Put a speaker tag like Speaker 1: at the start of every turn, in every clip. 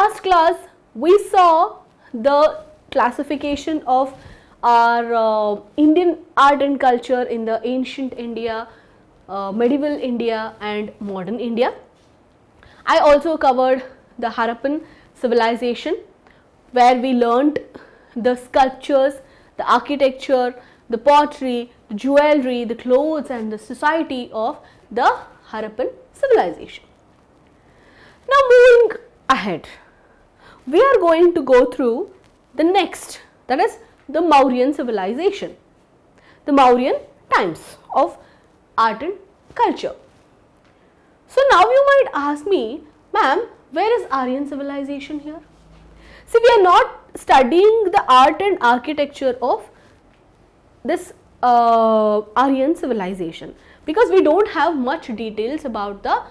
Speaker 1: last class, we saw the classification of our Indian art and culture in the ancient India, medieval India and modern India. I also covered the Harappan civilization, where we learnt the sculptures, the architecture, the pottery, the jewelry, the clothes and the society of the Harappan civilization. Now moving ahead, we are going to go through the next, that is the Mauryan civilization, the Mauryan times of art and culture. So now you might ask me, ma'am, where is Aryan civilization here? See, we are not studying the art and architecture of this Aryan civilization, because we don't have much details about the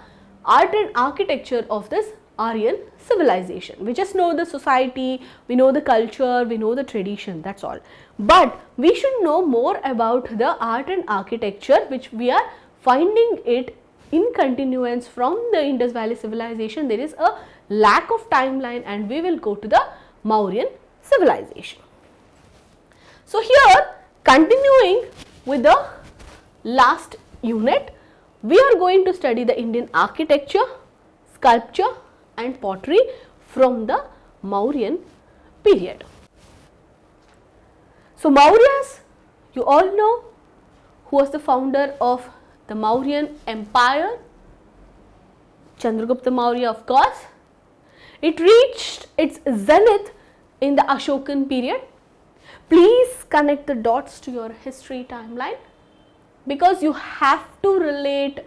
Speaker 1: art and architecture of this Aryan civilization. We just know the society, we know the culture, we know the tradition, that's all. But we should know more about the art and architecture, which we are finding it in continuance from the Indus Valley civilization. There is a lack of timeline and we will go to the Mauryan civilization. So here, continuing with the last unit, we are going to study the Indian architecture, sculpture and pottery from the Mauryan period. So Mauryas, you all know who was the founder of the Mauryan Empire, Chandragupta Maurya, of course. It reached its zenith in the Ashokan period. Please connect the dots to your history timeline, because you have to relate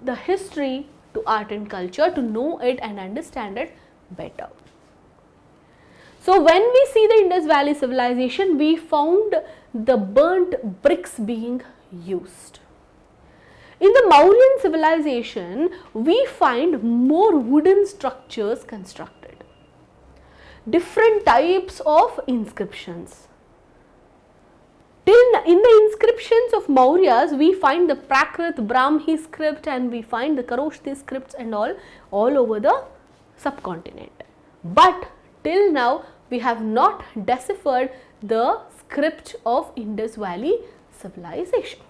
Speaker 1: the history to art and culture to know it and understand it better. So when we see the Indus Valley civilization, we found the burnt bricks being used. In the Mauryan civilization, we find more wooden structures constructed, different types of inscriptions. In the inscriptions of Mauryas, we find the Prakrit, Brahmi script and we find the Kharoshthi scripts and all over the subcontinent. But till now, we have not deciphered the script of Indus Valley civilization.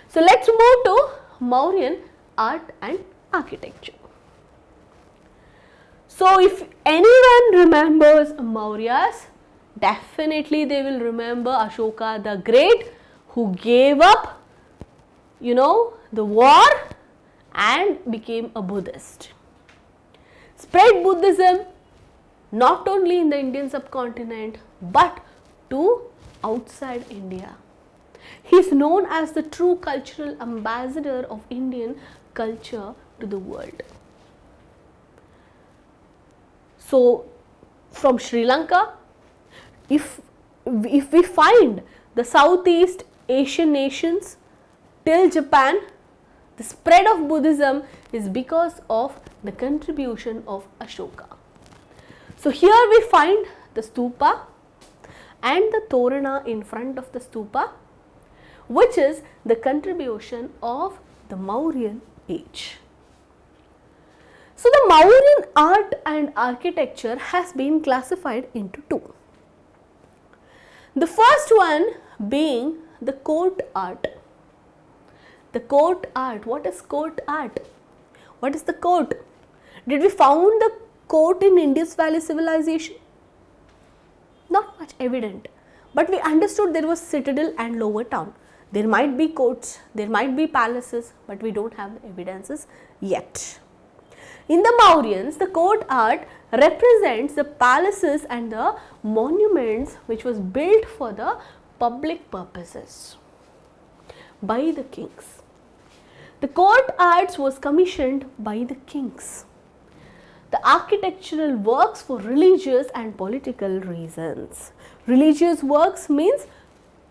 Speaker 1: So let's move to Mauryan art and architecture. So if anyone remembers Mauryas, definitely they will remember Ashoka the Great, who gave up, the war and became a Buddhist. Spread Buddhism not only in the Indian subcontinent but to outside India. He is known as the true cultural ambassador of Indian culture to the world. So from Sri Lanka, if we find the Southeast Asian nations till Japan, the spread of Buddhism is because of the contribution of Ashoka. So here we find the stupa and the torana in front of the stupa, which is the contribution of the Mauryan age. So the Mauryan art and architecture has been classified into two. The first one being the court art. The court art. What is court art? What is the court? Did we found the court in Indus Valley civilization? Not much evident. But we understood there was citadel and lower town. There might be courts, there might be palaces, but we don't have the evidences yet. In the Mauryans, the court art represents the palaces and the monuments which was built for the public purposes by the kings. The court arts was commissioned by the kings. The architectural works for religious and political reasons. Religious works means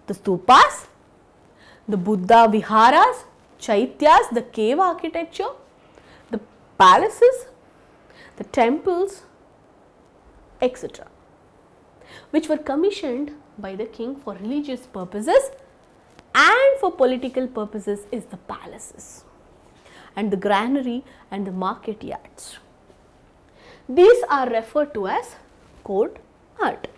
Speaker 1: the stupas, the Buddha viharas, chaityas, the cave architecture, the palaces, the temples, etc., which were commissioned by the king for religious purposes, and for political purposes is the palaces and the granary and the market yards. These are referred to as court art.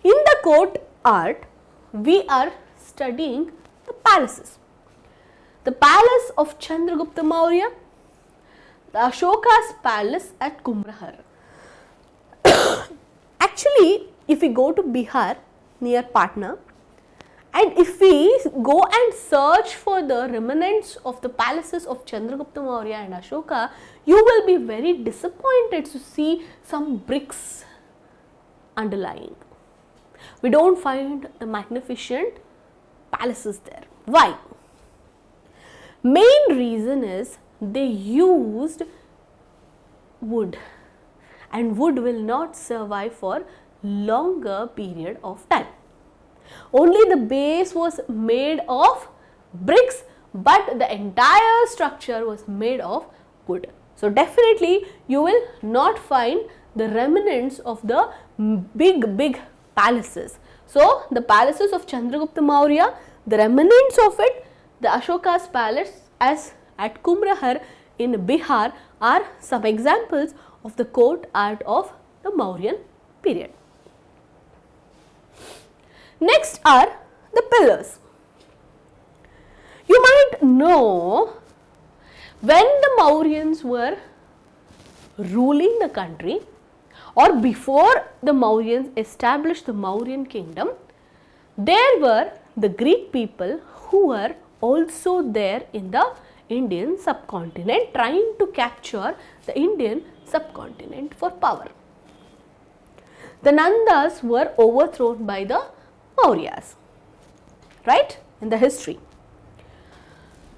Speaker 1: In the court art, we are studying the palaces. The palace of Chandragupta Maurya, the Ashoka's palace at Kumrahar. Actually, if we go to Bihar near Patna, and if we go and search for the remnants of the palaces of Chandragupta Maurya and Ashoka, you will be very disappointed to see some bricks underlying. We don't find the magnificent palaces there. Why? Main reason is they used wood, and wood will not survive for longer period of time. Only the base was made of bricks, but the entire structure was made of wood. So definitely you will not find the remnants of the big palaces. So the palaces of Chandragupta Maurya, the remnants of it, the Ashoka's palace as at Kumrahar in Bihar are some examples of the court art of the Mauryan period. Next are the pillars. You might know when the Mauryans were ruling the country, or before the Mauryans established the Mauryan kingdom, there were the Greek people who were also there in the Indian subcontinent, trying to capture the Indian subcontinent for power. The Nandas were overthrown by the Mauryas, right, in the history.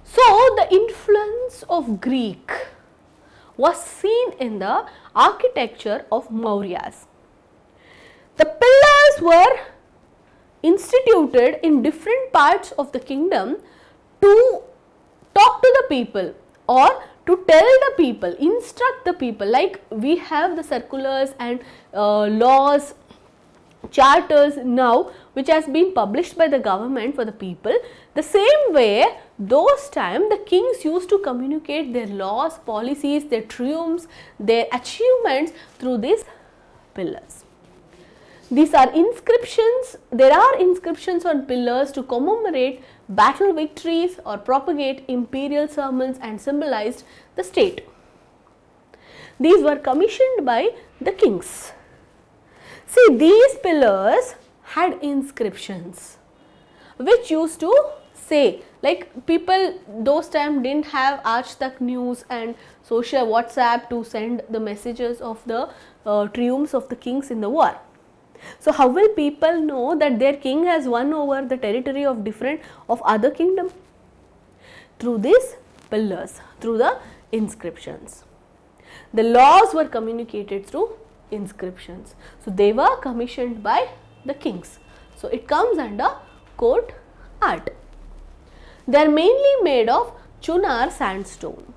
Speaker 1: So the influence of Greek was seen in the architecture of Mauryas. The pillars were instituted in different parts of the kingdom to talk to the people or to tell the people, instruct the people, like we have the circulars and laws, charters now which has been published by the government for the people. The same way, those times the kings used to communicate their laws, policies, their triumphs, their achievements through these pillars. These are inscriptions. There are inscriptions on pillars to commemorate battle victories or propagate imperial sermons and symbolized the state. These were commissioned by the kings. See, these pillars had inscriptions which used to say, like people those times didn't have Aaj Tak news and social WhatsApp to send the messages of the triumphs of the kings in the war. So how will people know that their king has won over the territory of other kingdom? Through these pillars, through the inscriptions. The laws were communicated through inscriptions. So they were commissioned by the kings. So it comes under court art. They are mainly made of Chunar sandstone.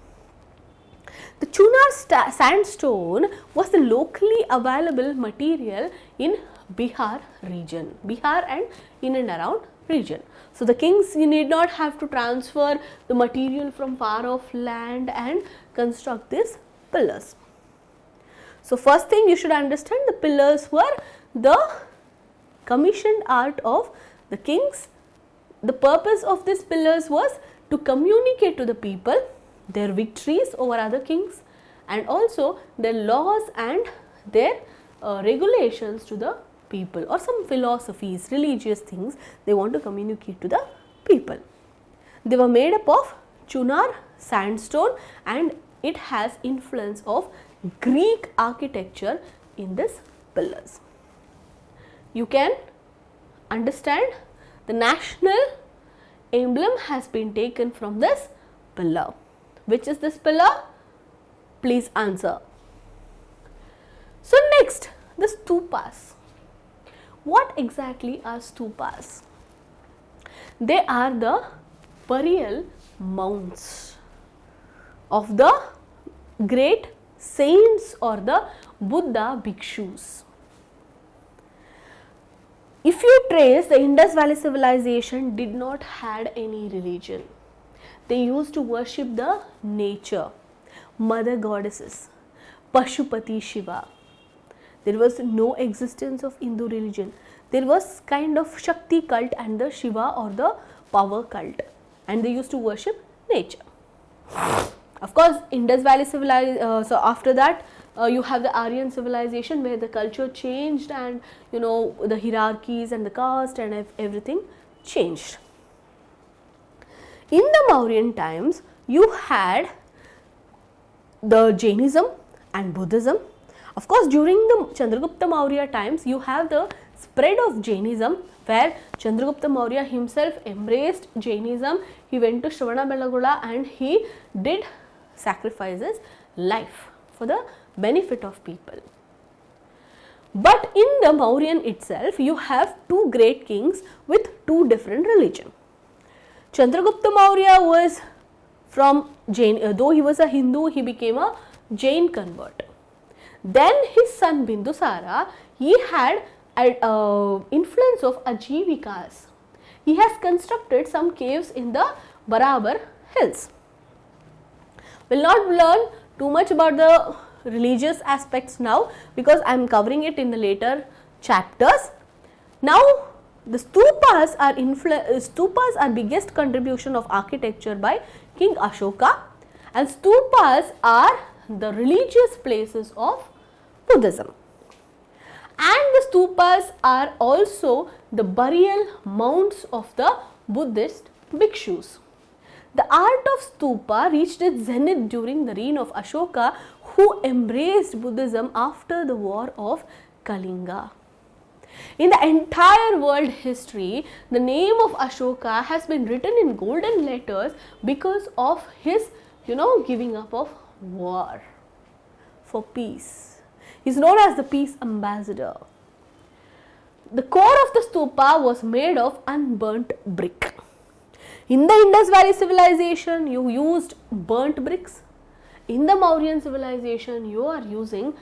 Speaker 1: The Chunar sandstone was the locally available material in Bihar region, Bihar and in and around region. So the kings need not have to transfer the material from far off land and construct these pillars. So first thing you should understand, the pillars were the commissioned art of the kings. The purpose of these pillars was to communicate to the people their victories over other kings and also their laws and their regulations to the people, or some philosophies, religious things they want to communicate to the people. They were made up of Chunar sandstone and it has influence of Greek architecture in these pillars. You can understand the national emblem has been taken from this pillar. Which is this pillar? Please answer. So next, the stupas. What exactly are stupas? They are the burial mounds of the great saints or the Buddha bhikshus. If you trace, the Indus Valley civilization did not had any religion. They used to worship the nature, mother goddesses. Pashupati Shiva. There was no existence of Hindu religion. There was kind of Shakti cult and the Shiva or the power cult, and they used to worship nature. Of course, Indus Valley civilization, so after that you have the Aryan civilization where the culture changed, and the hierarchies and the caste and everything changed. In the Mauryan times, you had the Jainism and Buddhism. Of course, during the Chandragupta Maurya times, you have the spread of Jainism, where Chandragupta Maurya himself embraced Jainism. He went to Shravanabelagola and he did sacrifices life for the benefit of people. But in the Mauryan itself, you have two great kings with two different religions. Chandragupta Maurya was from Jain, though he was a Hindu, he became a Jain convert. Then his son Bindusara, he had influence of Ajivikas. He has constructed some caves in the Barabar hills. Will not learn too much about the religious aspects now, because I am covering it in the later chapters. Now the stupas are biggest contribution of architecture by King Ashoka, and stupas are the religious places of Buddhism. And the stupas are also the burial mounds of the Buddhist bhikshus. The art of stupa reached its zenith during the reign of Ashoka, who embraced Buddhism after the war of Kalinga. In the entire world history, the name of Ashoka has been written in golden letters because of his, giving up of war for peace. He is known as the peace ambassador. The core of the stupa was made of unburnt brick. In the Indus Valley civilization, you used burnt bricks. In the Mauryan civilization, you are using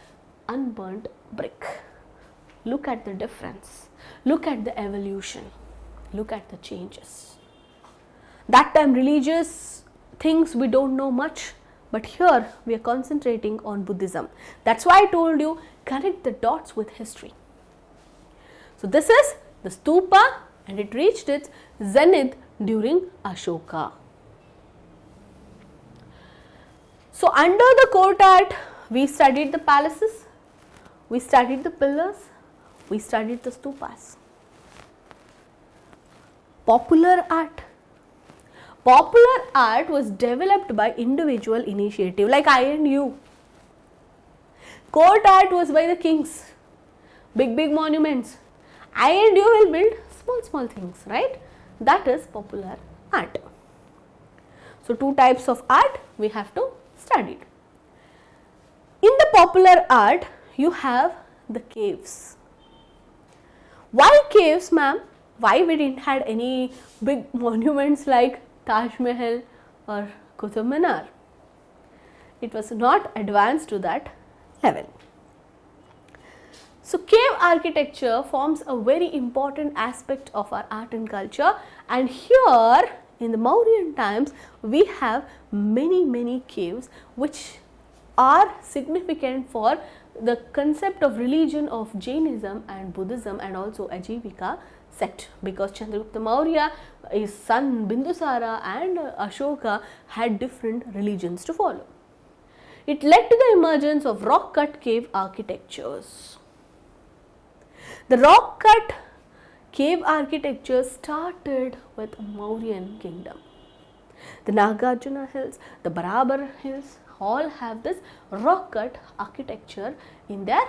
Speaker 1: unburnt brick. Look at the difference. Look at the evolution. Look at the changes. That time religious things we don't know much, but here we are concentrating on Buddhism. That's why I told you, connect the dots with history. So this is the stupa, and it reached its zenith during Ashoka. So under the court art, we studied the palaces, we studied the pillars, we studied the stupas. Popular art. Popular art was developed by individual initiative, like I and you. Court art was by the kings, big monuments. I and you will build small things, right? That is popular art. So two types of art we have to study. In the popular art, you have the caves. Why caves, ma'am? Why we didn't have any big monuments like Taj Mahal or Qutub Minar? It was not advanced to that level. So cave architecture forms a very important aspect of our art and culture, and here in the Mauryan times we have many caves which are significant for the concept of religion of Jainism and Buddhism and also Ajivika sect, because Chandragupta Maurya, his son Bindusara and Ashoka had different religions to follow. It led to the emergence of rock cut cave architectures. The rock cut cave architecture started with Mauryan kingdom. The Nagarjuna hills, the Barabar hills all have this rock cut architecture in their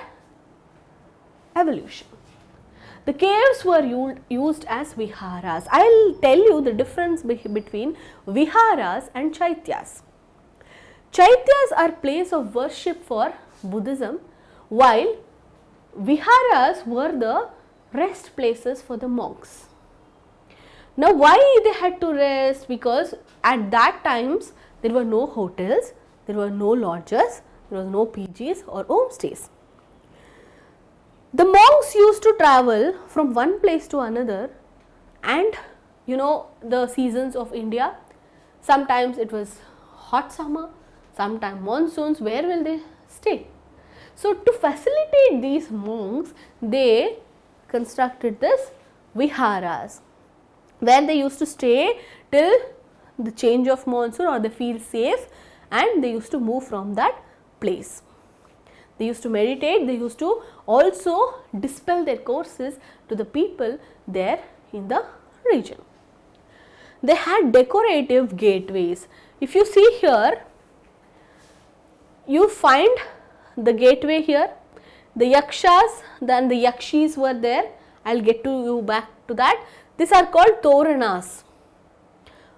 Speaker 1: evolution. The caves were used as viharas. I will tell you the difference between viharas and chaityas. Chaityas are place of worship for Buddhism, while viharas were the rest places for the monks. Now why they had to rest? Because at that times there were no hotels, there were no lodges, there was no PGs or homestays. The monks used to travel from one place to another, and the seasons of India, sometimes it was hot summer, sometimes monsoons. Where will they stay? So to facilitate these monks, they constructed this viharas, where they used to stay till the change of monsoon or they feel safe, and they used to move from that place. They used to meditate, they used to also dispel their curses to the people there in the region. They had decorative gateways. If you see here, you find the gateway here. The yakshas, then the yakshis were there. I will get to you back to that. These are called toranas.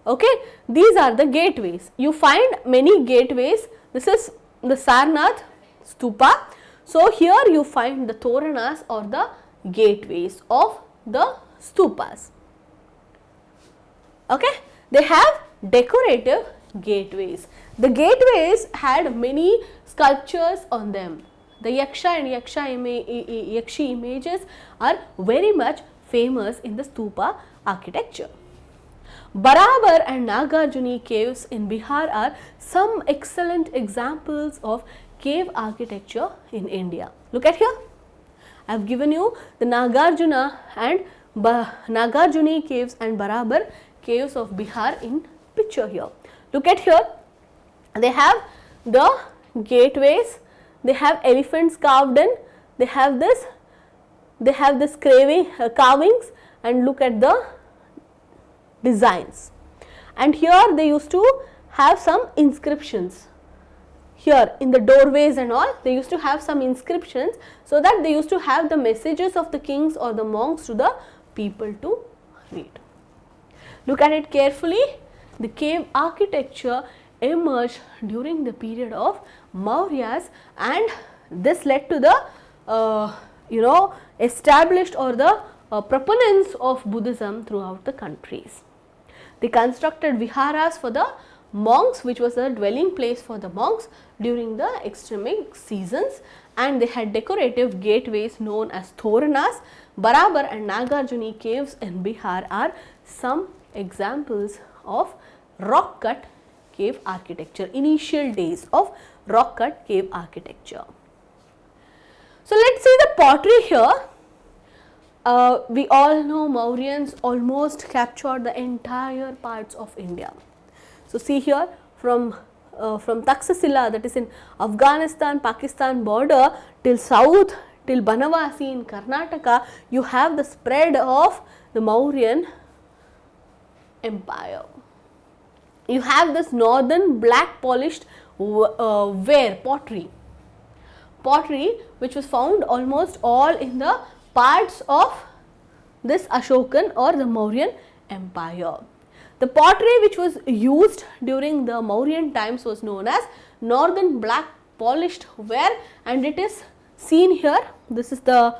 Speaker 1: Okay, these are the gateways. You find many gateways. This is the Sarnath stupa. So here you find the toranas or the gateways of the stupas. Okay, they have decorative gateways. The gateways had many sculptures on them. The yaksha and yakshi images are very much famous in the stupa architecture. Barabar and Nagarjuni caves in Bihar are some excellent examples of cave architecture in India. Look at here. I have given you the Nagarjuna and Nagarjuni caves and Barabar caves of Bihar in picture here. Look at here. They have the gateways. They have elephants carved in. They have this carvings, and look at the designs. And here they used to have some inscriptions. Here in the doorways and all, they used to have some inscriptions, so that they used to have the messages of the kings or the monks to the people to read. Look at it carefully. The cave architecture emerged during the period of Mauryas, and this led to the established or the proponents of Buddhism throughout the countries. They constructed viharas for the monks, which was a dwelling place for the monks during the extremic seasons, and they had decorative gateways known as toranas. Barabar and Nagarjuni caves in Bihar are some examples of rock cut cave architecture, initial days of rock cut cave architecture. So let's see the pottery here. We all know Mauryans almost captured the entire parts of India. So see here, from Taxila, that is in Afghanistan, Pakistan border, till south, till Banavasi in Karnataka, you have the spread of the Mauryan empire. You have this northern black polished ware pottery which was found almost all in the parts of this Ashokan or the Mauryan empire. The pottery which was used during the Mauryan times was known as northern black polished ware, and it is seen here. This is the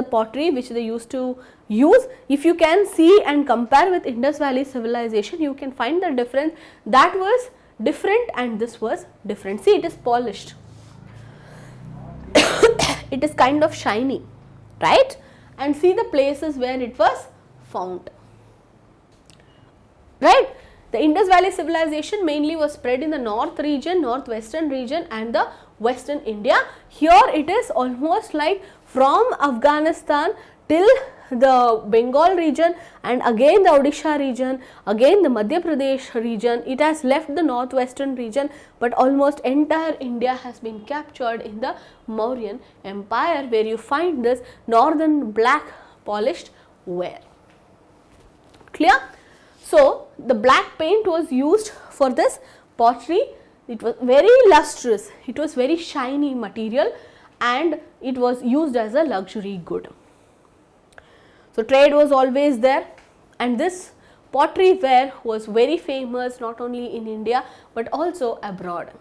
Speaker 1: pottery which they used to use. If you can see and compare with Indus Valley civilization, you can find the difference. That was different and this was different. See, it is polished. It is kind of shiny, right? And see the places where it was found. Right? The Indus Valley civilization mainly was spread in the north region, northwestern region and the western India. Here it is almost like from Afghanistan till the Bengal region, and again the Odisha region, again the Madhya Pradesh region. It has left the northwestern region, but almost entire India has been captured in the Mauryan empire, where you find this northern black polished ware. Clear? So the black paint was used for this pottery. It was very lustrous, it was very shiny material, and it was used as a luxury good. So trade was always there, and this pottery ware was very famous not only in India but also abroad.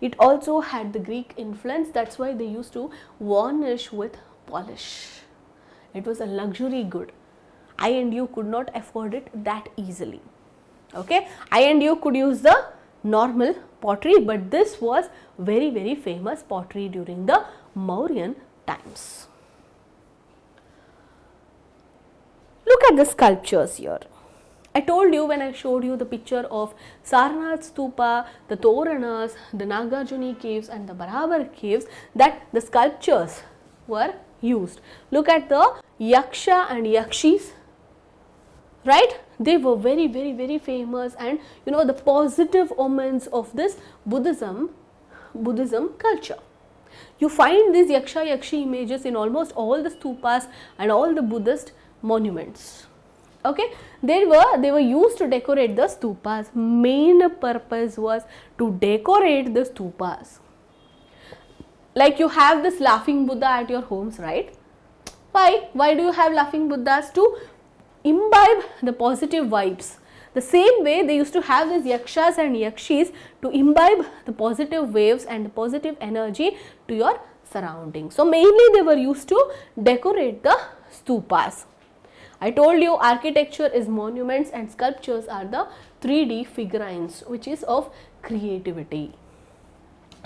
Speaker 1: It also had the Greek influence, that's why they used to varnish with polish. It was a luxury good. I and you could not afford it that easily. Okay, I and you could use the normal pottery, but this was very, very famous pottery during the Mauryan times. Look at the sculptures here. I told you when I showed you the picture of Sarnath Stupa, the Toranas, the Nagarjuni caves and the Barabar caves that the sculptures were used. Look at the Yaksha and Yakshis, right? They were very famous, and you know the positive omens of this Buddhism culture. You find these Yaksha Yakshi images in almost all the stupas and all the Buddhist monuments. Okay, they were used to decorate the stupas. Main purpose was to decorate the stupas. Like you have this laughing Buddha at your homes, right? Why do you have laughing Buddhas? To imbibe the positive vibes. The same way they used to have these Yakshas and Yakshis to imbibe the positive waves and the positive energy to your surroundings. So mainly they were used to decorate the stupas. I told you architecture is monuments and sculptures are the 3D figurines, which is of creativity.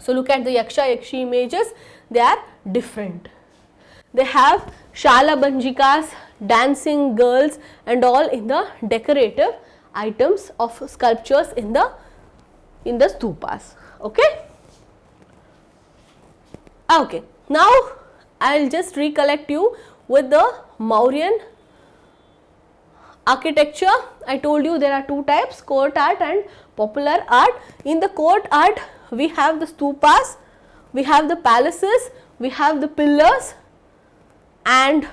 Speaker 1: So look at the Yaksha Yakshi images, they are different. They have Shala Banjikas, dancing girls and all in the decorative items of sculptures in the stupas. Okay. Okay. Now I will just recollect you with the Mauryan architecture. I told you there are two types, court art and popular art. In the court art, we have the stupas, we have the palaces, we have the pillars, and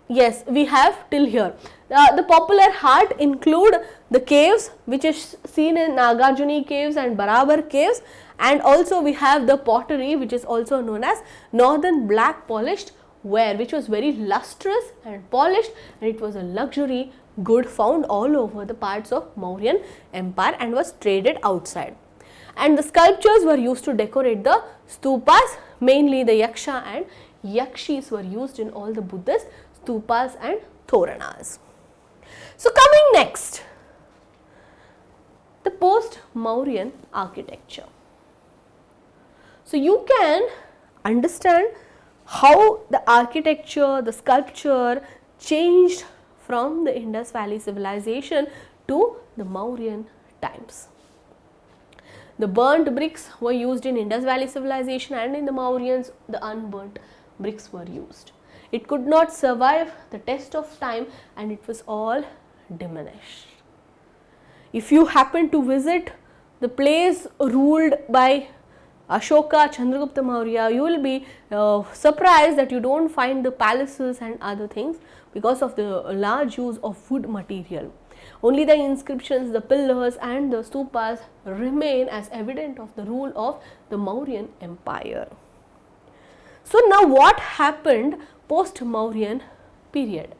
Speaker 1: yes, we have till here. The popular art include the caves which is seen in Nagarjuni caves and Barabar caves, and also we have the pottery which is also known as northern black polished ware, which was very lustrous and polished, and it was a luxury good found all over the parts of Mauryan Empire and was traded outside. And the sculptures were used to decorate the stupas, mainly the Yaksha and Yakshis were used in all the Buddhist stupas and Toranas. So coming next, the post-Mauryan architecture. So you can understand how the architecture, the sculpture changed from the Indus Valley civilization to the Mauryan times. The burnt bricks were used in Indus Valley civilization, and in the Mauryans the unburnt bricks were used. It could not survive the test of time and it was all diminished. If you happen to visit the place ruled by Ashoka Chandragupta Maurya, you will be surprised that you don't find the palaces and other things because of the large use of wood material. Only the inscriptions, the pillars and the stupas remain as evidence of the rule of the Mauryan Empire. So now what happened post-Mauryan period?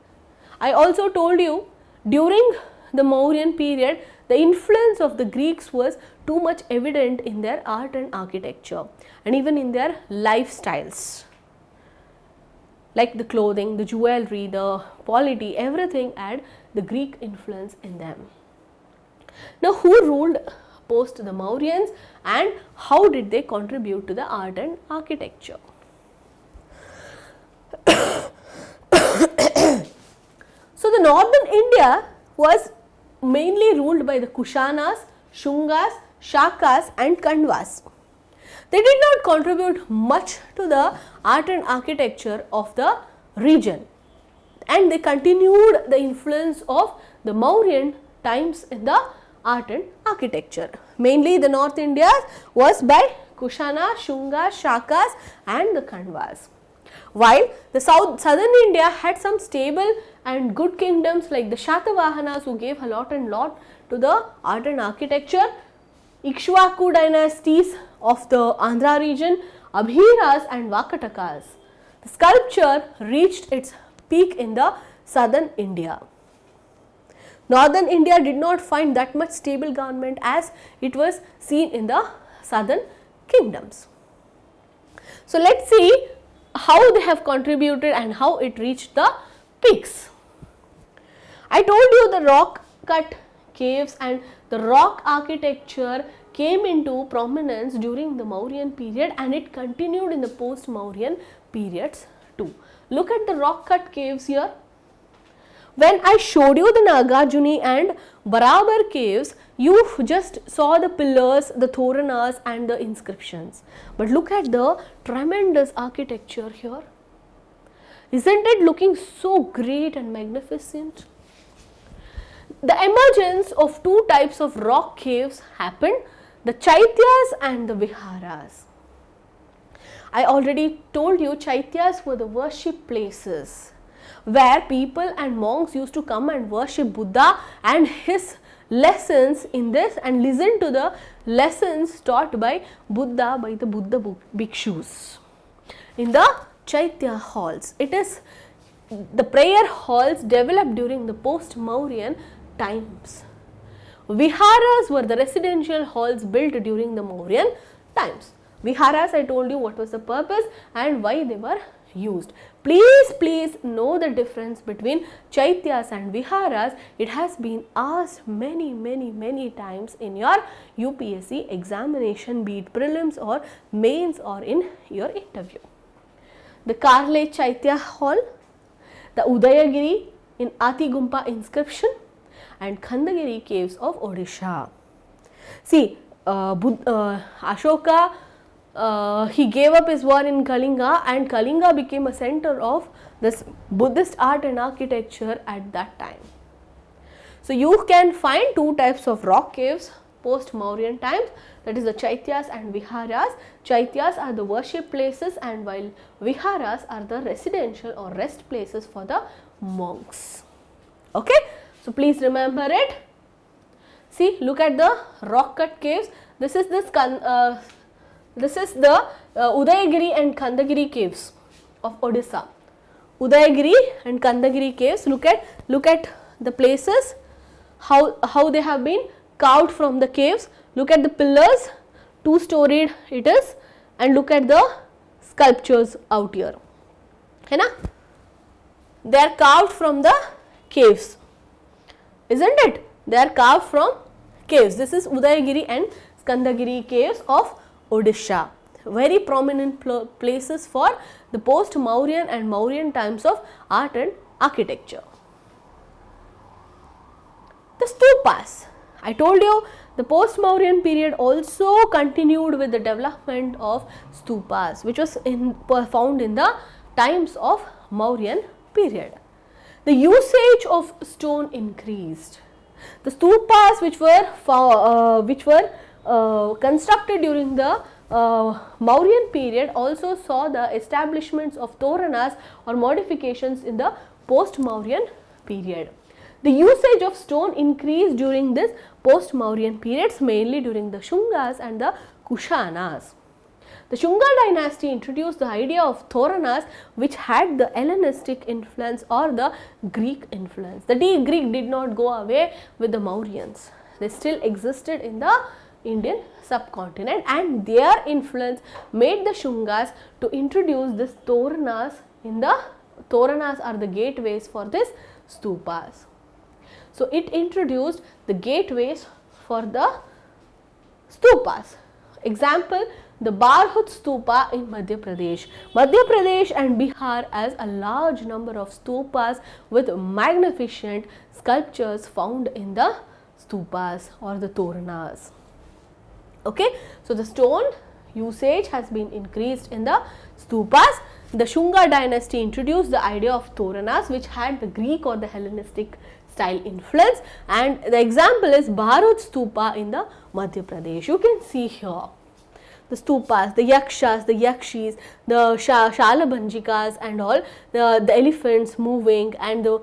Speaker 1: I also told you during the Mauryan period the influence of the Greeks was too much evident in their art and architecture and even in their lifestyles. Like the clothing, the jewelry, the polity, everything had the Greek influence in them. Now who ruled post the Mauryans and how did they contribute to the art and architecture? So the northern India was mainly ruled by the Kushanas, Shungas, Shakas and Kandvas. They did not contribute much to the art and architecture of the region, and they continued the influence of the Mauryan times in the art and architecture. Mainly the North India was by Kushana, Shungas, Shakas and the Kandvas. While the southern India had some stable and good kingdoms like the Shatavahanas who gave a lot to the art and architecture, Ikshvaku dynasties of the Andhra region, Abhiras and Vakatakas. The sculpture reached its peak in the southern India. Northern India did not find that much stable government as it was seen in the southern kingdoms. So let's see how they have contributed and how it reached the peaks. I told you the rock cut caves and the rock architecture came into prominence during the Mauryan period and it continued in the post-Mauryan periods too. Look at the rock cut caves here. When I showed you the Nagarjuni and Barabar caves, you just saw the pillars, the toranas and the inscriptions. But look at the tremendous architecture here. Isn't it looking so great and magnificent? The emergence of two types of rock caves happened, the Chaityas and the Viharas. I already told you Chaityas were the worship places where people and monks used to come and worship Buddha and his lessons in this and listen to the lessons taught by Buddha by the Buddha bhikshus in the Chaitya halls. It is the prayer halls developed during the post-Mauryan times. Viharas were the residential halls built during the Mauryan times. Viharas, I told you what was the purpose and why they were used. Please know the difference between Chaityas and Viharas. It has been asked many times in your UPSC examination, be it prelims or mains or in your interview. The Karle Chaitya Hall, the Udayagiri in Atigumpa inscription and Khandagiri caves of Odisha. See, Ashoka he gave up his war in Kalinga and Kalinga became a center of this Buddhist art and architecture at that time. So you can find two types of rock caves post-Mauryan times, that is the Chaityas and Viharas. Chaityas are the worship places and while Viharas are the residential or rest places for the monks. Okay, so please remember it. See, look at the rock cut caves. This is the Udayagiri and Khandagiri caves of Odisha. Udayagiri and Khandagiri caves. Look at the places, how they have been carved from the caves. Look at the pillars, two-storied it is, and look at the sculptures out here. Hai na? They are carved from the caves, isn't it? They are carved from caves. This is Udayagiri and Khandagiri caves of Odisha. Very prominent places for the post-Mauryan and Mauryan times of art and architecture. The stupas. I told you the post-Mauryan period also continued with the development of stupas, which was found in the times of Mauryan period. The usage of stone increased. The stupas which were constructed during the Mauryan period also saw the establishments of toranas or modifications in the post-Mauryan period. The usage of stone increased during this post-Mauryan periods, mainly during the Shungas and the Kushanas. The Shunga dynasty introduced the idea of toranas which had the Hellenistic influence or the Greek influence. The Greek did not go away with the Mauryans. They still existed in the Indian subcontinent and their influence made the Shungas to introduce this toranas in the toranas are the gateways for this stupas. So it introduced the gateways for the stupas. Example, the Barhut stupa in Madhya Pradesh. Madhya Pradesh and Bihar has a large number of stupas with magnificent sculptures found in the stupas or the toranas. Okay, so the stone usage has been increased in the stupas. The Shunga dynasty introduced the idea of toranas which had the Greek or the Hellenistic style influence, and the example is Bharut stupa in the Madhya Pradesh. You can see here the stupas, the yakshas, the yakshis, the shalabanjikas and all, the elephants moving and the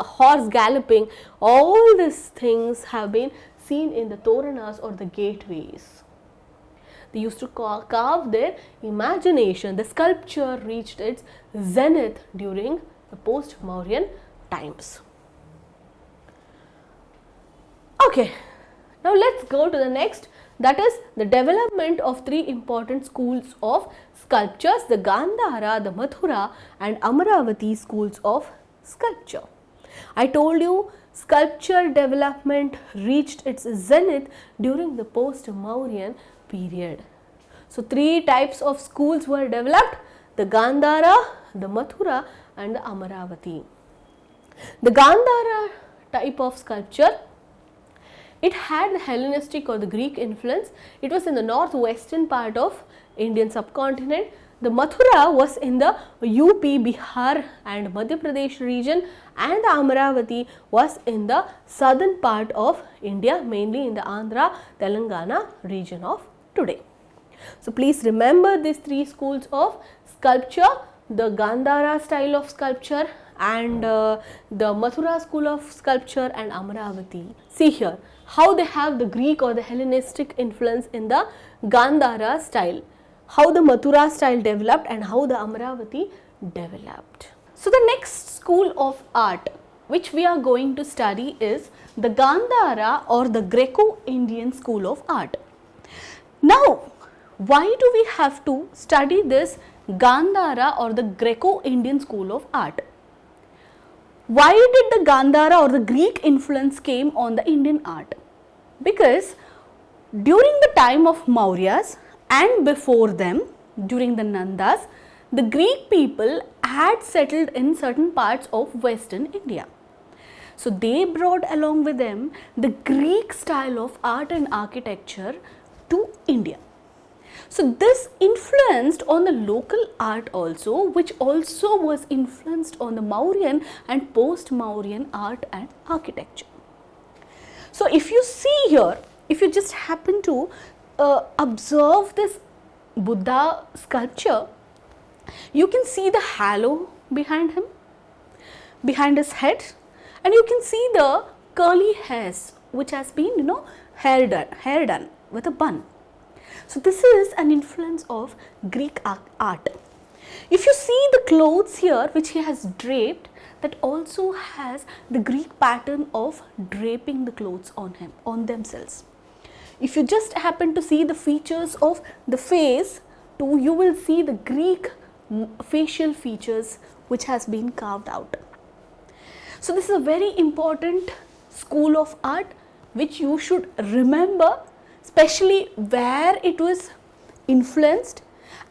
Speaker 1: horse galloping. All these things have been seen in the toranas or the gateways. They used to carve their imagination. The sculpture reached its zenith during the post-Mauryan times. Okay, now let's go to the next, that is the development of three important schools of sculptures, the Gandhara, the Mathura and Amaravati schools of sculpture. I told you sculpture development reached its zenith during the post-Mauryan period. So three types of schools were developed, the Gandhara, the Mathura and the Amaravati. The Gandhara type of sculpture, it had the Hellenistic or the Greek influence. It was in the northwestern part of Indian subcontinent. The Mathura was in the UP, Bihar and Madhya Pradesh region, and the Amaravati was in the southern part of India, mainly in the Andhra, Telangana region of today. So please remember these three schools of sculpture, the Gandhara style of sculpture and the Mathura school of sculpture and Amaravati. See here how they have the Greek or the Hellenistic influence in the Gandhara style, how the Mathura style developed and how the Amaravati developed. So the next school of art which we are going to study is the Gandhara or the Greco-Indian school of art. Now, why do we have to study this Gandhara or the Greco-Indian school of art? Why did the Gandhara or the Greek influence came on the Indian art? Because during the time of Mauryas and before them, during the Nandas, the Greek people had settled in certain parts of Western India. So they brought along with them the Greek style of art and architecture to India. So this influenced on the local art also, which also was influenced on the Mauryan and post-Mauryan art and architecture. So if you see here, if you just happen to observe this Buddha sculpture, you can see the halo behind him, behind his head, and you can see the curly hairs which has been hair done with a bun. So this is an influence of Greek art. If you see the clothes here which he has draped, that also has the Greek pattern of draping the clothes on him, on themselves. If you just happen to see the features of the face too, you will see the Greek facial features which has been carved out. So this is a very important school of art which you should remember, especially where it was influenced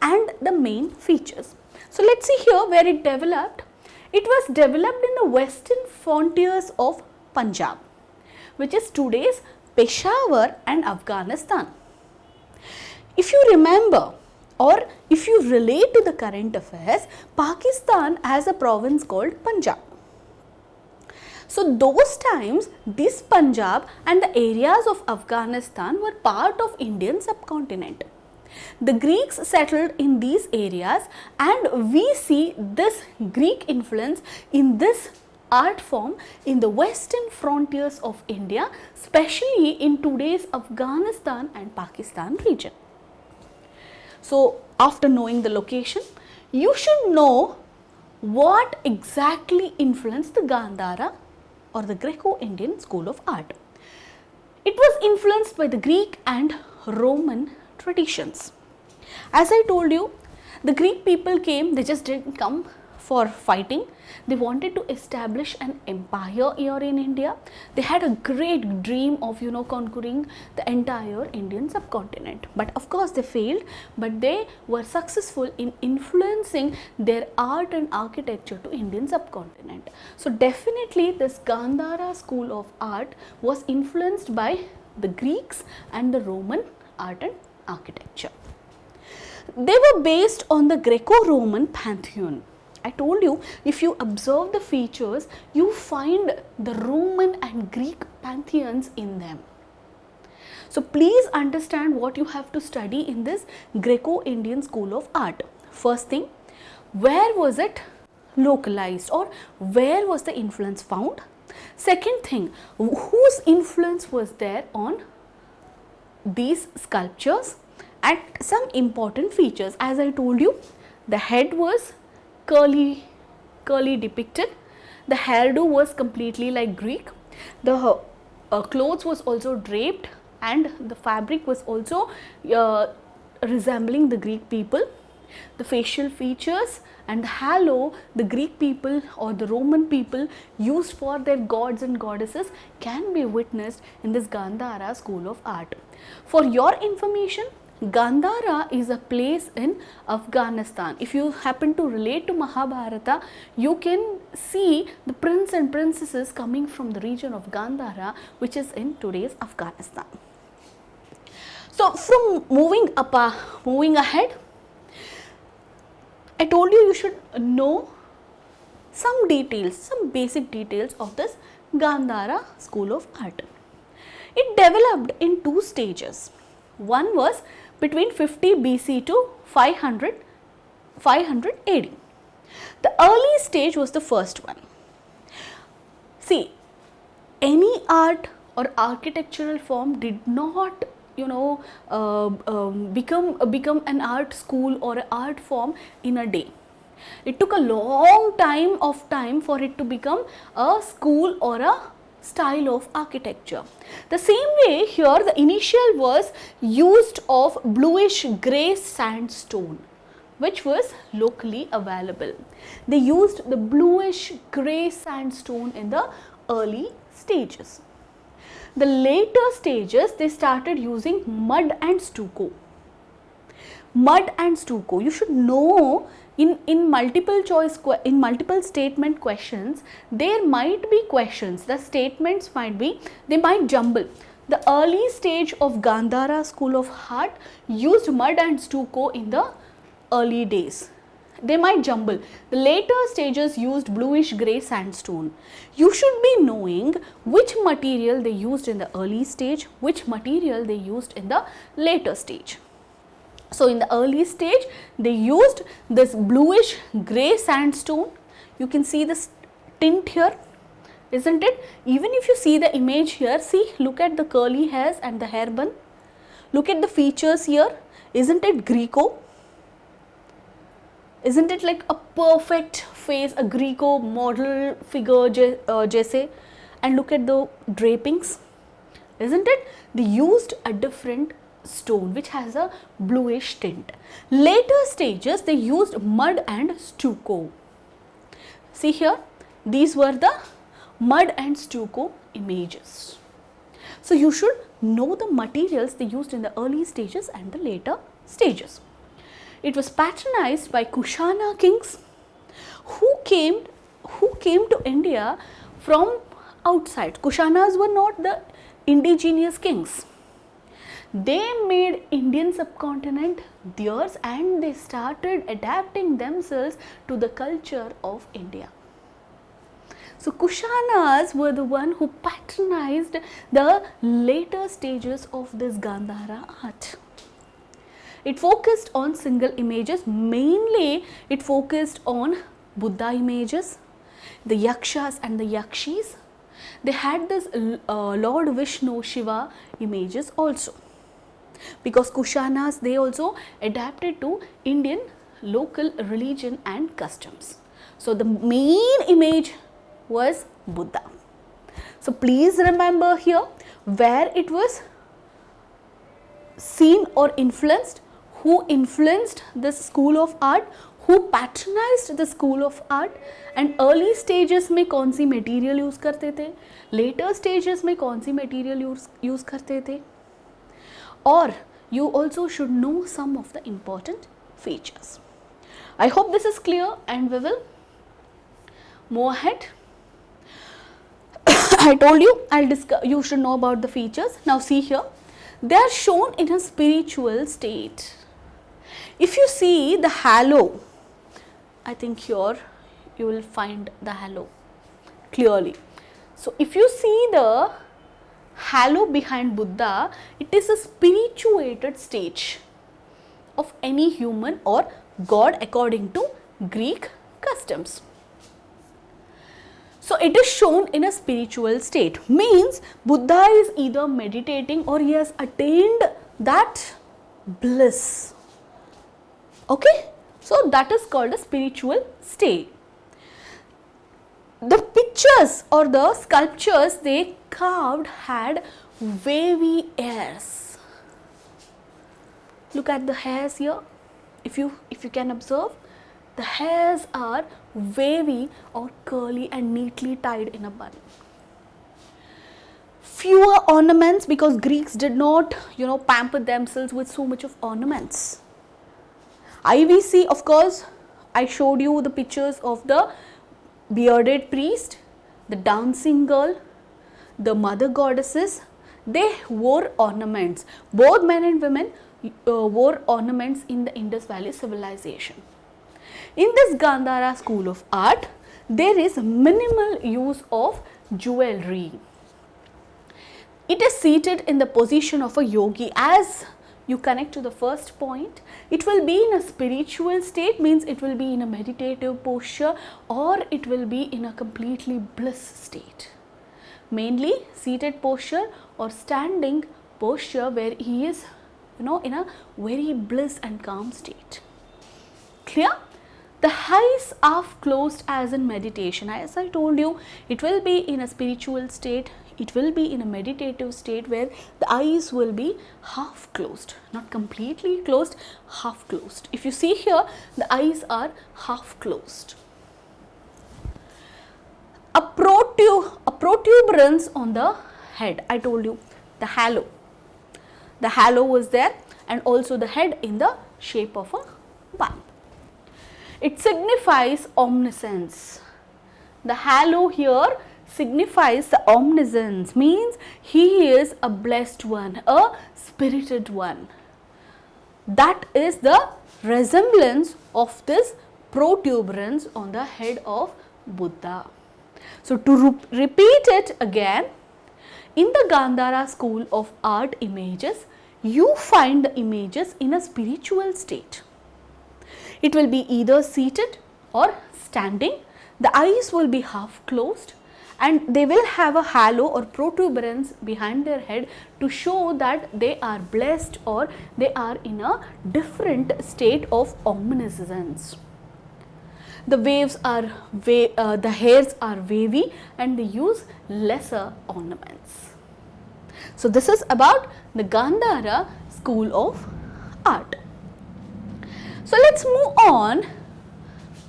Speaker 1: and the main features. So let's see here where it developed. It was developed in the western frontiers of Punjab, which is today's Peshawar and Afghanistan. If you remember or if you relate to the current affairs, Pakistan has a province called Punjab. So those times this Punjab and the areas of Afghanistan were part of Indian subcontinent. The Greeks settled in these areas and we see this Greek influence in this art form in the western frontiers of India, especially in today's Afghanistan and Pakistan region. So after knowing the location, you should know what exactly influenced the Gandhara or the Greco-Indian school of art. It was influenced by the Greek and Roman traditions. As I told you, the Greek people came, they just didn't come for fighting. They wanted to establish an empire here in India. They had a great dream of conquering the entire Indian subcontinent. But of course they failed, but they were successful in influencing their art and architecture to Indian subcontinent. So definitely this Gandhara school of art was influenced by the Greeks and the Roman art and architecture. They were based on the Greco-Roman pantheon. I told you, if you observe the features, you find the Roman and Greek pantheons in them. So please understand what you have to study in this Greco-Indian school of art. First thing, where was it localized or where was the influence found? Second thing, whose influence was there on these sculptures? And some important features, as I told you, the head was curly depicted, the hairdo was completely like Greek, the clothes was also draped and the fabric was also resembling the Greek people. The facial features and the halo the Greek people or the Roman people used for their gods and goddesses can be witnessed in this Gandhara school of art. For your information, Gandhara is a place in Afghanistan. If you happen to relate to Mahabharata, you can see the prince and princesses coming from the region of Gandhara, which is in today's Afghanistan. So from moving ahead, I told you should know some details, some basic details of this Gandhara School of Art. It developed in two stages. One was between 50 BC to 500 AD. The early stage was the first one. See, any art or architectural form did not become an art school or an art form in a day. It took a long time for it to become a school or a style of architecture. The same way here, the initial was used of bluish grey sandstone, which was locally available. They used the bluish grey sandstone in the early stages. The later stages, they started using mud and stucco. Mud and stucco, you should know, in multiple statement questions, there might be questions, the statements they might jumble. The early stage of Gandhara School of Art used mud and stucco in the early days. They might jumble. The later stages used bluish grey sandstone. You should be knowing which material they used in the early stage, which material they used in the later stage. So in the early stage, they used this bluish grey sandstone. You can see this tint here, isn't it? Even if you see the image here, see, look at the curly hairs and the hair bun. Look at the features here. Isn't it Greco? Isn't it like a perfect face, a Greco model figure, Jesse? And look at the drapings. Isn't it? They used a different stone which has a bluish tint. Later stages, they used mud and stucco. See here, these were the mud and stucco images. So you should know the materials they used in the early stages and the later stages. It was patronized by Kushana kings who came to India from outside. Kushanas were not the indigenous kings. They made Indian subcontinent theirs and they started adapting themselves to the culture of India. So Kushanas were the one who patronized the later stages of this Gandhara art. It focused on single images, mainly it focused on Buddha images, the Yakshas and the Yakshis. They had this Lord Vishnu, Shiva images also. Because Kushanas, they also adapted to Indian local religion and customs. So the main image was Buddha. So please remember here where it was seen or influenced, who influenced this school of art, who patronized the school of art, and early stages में कौन सी material use करते थे, later stages में कौन सी material use करते थे. Or you also should know some of the important features. I hope this is clear and we will move ahead. I told you you should know about the features. Now see here, they are shown in a spiritual state. If you see the halo, I think here you will find the halo clearly. So if you see the halo behind Buddha, it is a spirituated stage of any human or god according to Greek customs. So it is shown in a spiritual state, means Buddha is either meditating or he has attained that bliss. Okay, so that is called a spiritual state. The pictures or the sculptures they carved had wavy hairs. Look at the hairs here. If you can observe, the hairs are wavy or curly and neatly tied in a bun. fewer ornaments because Greeks did not, pamper themselves with so much of ornaments. IVC, of course, I showed you the pictures of the bearded priest, the dancing girl, the mother goddesses. They wore ornaments. Both men and women wore ornaments in the Indus Valley civilization. In this Gandhara School of Art, there is minimal use of jewelry. It is seated in the position of a yogi. As you connect to the first point, it will be in a spiritual state, means it will be in a meditative posture, or it will be in a completely bliss state. Mainly seated posture or standing posture where he is, in a very bliss and calm state. Clear? The eyes are closed as in meditation. As I told you, it will be in a spiritual state, it will be in a meditative state where the eyes will be half closed, not completely closed, half closed. If you see here, the eyes are half closed. A protuberance on the head. I told you, the halo. The halo was there, and also the head in the shape of a bun. It signifies omniscience. The halo here signifies the omniscience, means he is a blessed one, a spirited one. That is the resemblance of this protuberance on the head of Buddha. So to repeat it again, in the Gandhara School of Art images, you find the images in a spiritual state. It will be either seated or standing. The eyes will be half closed, and they will have a halo or protuberance behind their head to show that they are blessed or they are in a different state of omniscience. The the hairs are wavy, and they use lesser ornaments. So this is about the Gandhara School of Art. So let's move on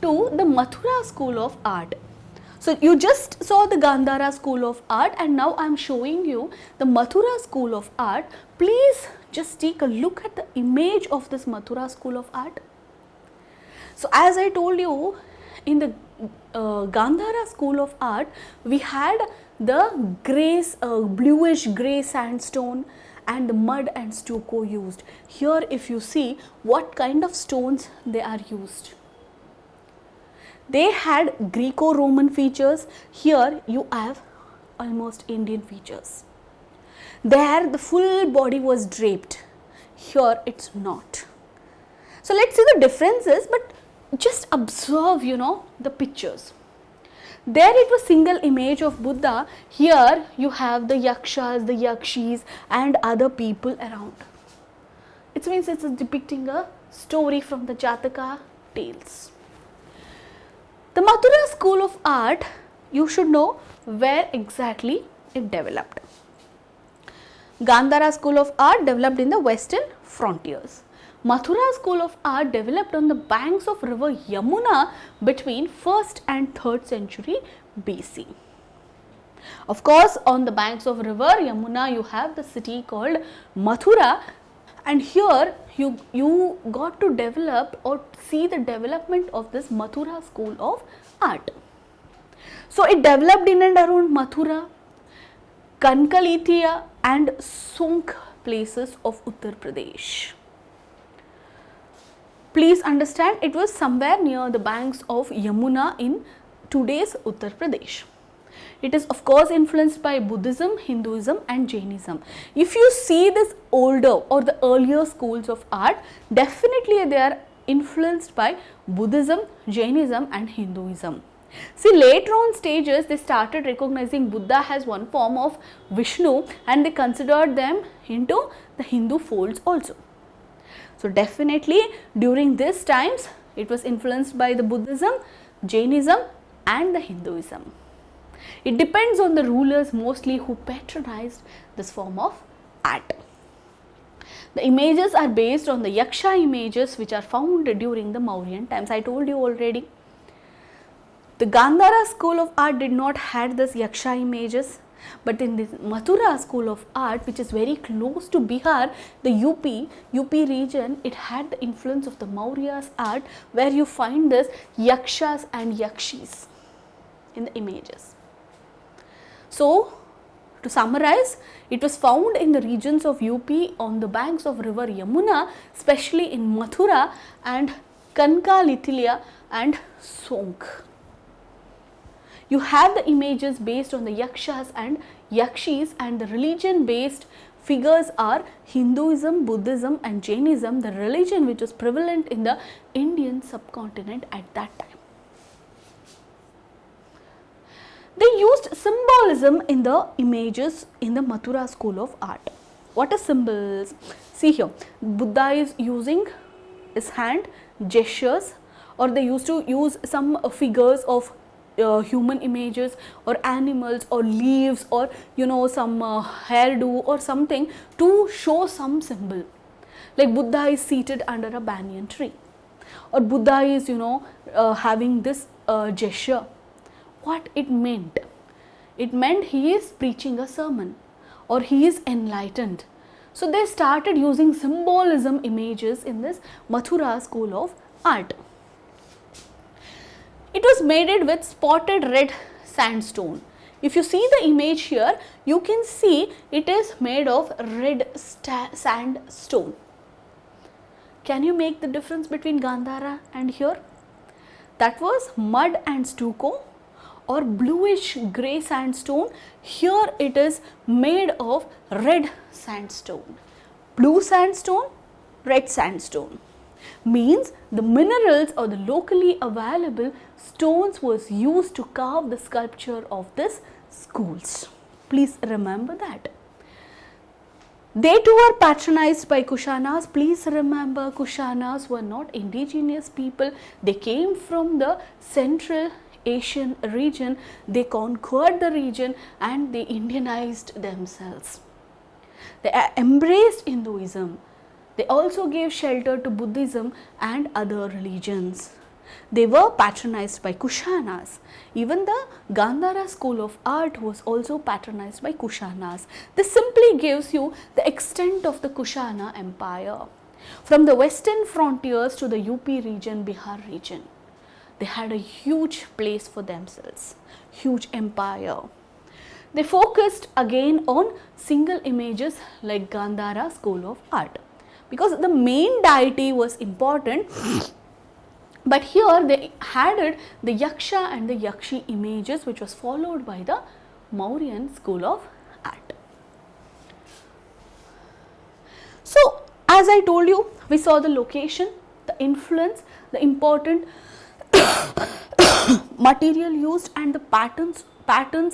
Speaker 1: to the Mathura School of Art. So you just saw the Gandhara School of Art, and now I am showing you the Mathura School of Art. Please just take a look at the image of this Mathura School of Art. So as I told you, in the Gandhara School of Art, we had the bluish grey sandstone and the mud and stucco used. Here if you see what kind of stones they are used. They had Greco-Roman features. Here you have almost Indian features. There the full body was draped. Here it's not. So let's see the differences, but just observe, the pictures. There it was single image of Buddha. Here you have the yakshas, the yakshis and other people around. It means it's depicting a story from the Jataka tales. The Mathura School of Art, you should know where exactly it developed. Gandhara School of Art developed in the western frontiers. Mathura School of Art developed on the banks of river Yamuna between 1st and 3rd century BC. Of course, on the banks of river Yamuna you have the city called Mathura, and here you got to develop or see the development of this Mathura School of Art. So it developed in and around Mathura, Kankalithiya and Sunk places of Uttar Pradesh. Please understand, it was somewhere near the banks of Yamuna in today's Uttar Pradesh. It is of course influenced by Buddhism, Hinduism and Jainism. If you see this older or the earlier schools of art, definitely they are influenced by Buddhism, Jainism and Hinduism. See, later on stages they started recognizing Buddha as one form of Vishnu, and they considered them into the Hindu folds also. So definitely during these times it was influenced by the Buddhism, Jainism and the Hinduism. It depends on the rulers mostly who patronized this form of art. The images are based on the Yaksha images which are found during the Mauryan times. I told you already. The Gandhara School of Art did not have this Yaksha images. But in this Mathura School of Art, which is very close to Bihar, the UP region, it had the influence of the Maurya's art, where you find this yakshas and yakshis in the images. So, to summarize, it was found in the regions of UP on the banks of river Yamuna, especially in Mathura and Kanka, Lithilia and Sonk. You have the images based on the yakshas and yakshis, and the religion based figures are Hinduism, Buddhism and Jainism, the religion which was prevalent in the Indian subcontinent at that time. They used symbolism in the images in the Mathura School of Art. What are symbols? See here, Buddha is using his hand, gestures, or they used to use some figures of human images or animals or leaves or some hairdo or something to show some symbol. Like Buddha is seated under a banyan tree, or Buddha is having this gesture. What it meant? It meant he is preaching a sermon or he is enlightened. So they started using symbolism images in this Mathura School of Art. It was made with spotted red sandstone. If you see the image here, you can see it is made of red sandstone. Can you make the difference between Gandhara and here? That was mud and stucco or bluish grey sandstone. Here it is made of red sandstone. Blue sandstone, red sandstone. Means the minerals or the locally available stones was used to carve the sculpture of this schools. Please remember that. They too were patronized by Kushanas. Please remember, Kushanas were not indigenous people. They came from the Central Asian region. They conquered the region and they Indianized themselves. They embraced Hinduism. They also gave shelter to Buddhism and other religions. They were patronized by Kushanas. Even the Gandhara School of Art was also patronized by Kushanas. This simply gives you the extent of the Kushana Empire. From the western frontiers to the UP region, Bihar region, they had a huge place for themselves, huge empire. They focused again on single images like Gandhara School of Art, because the main deity was important, but here they added the yaksha and the yakshi images, which was followed by the Mauryan School of Art. So, as I told you, we saw the location, the influence, the important material used and the patterns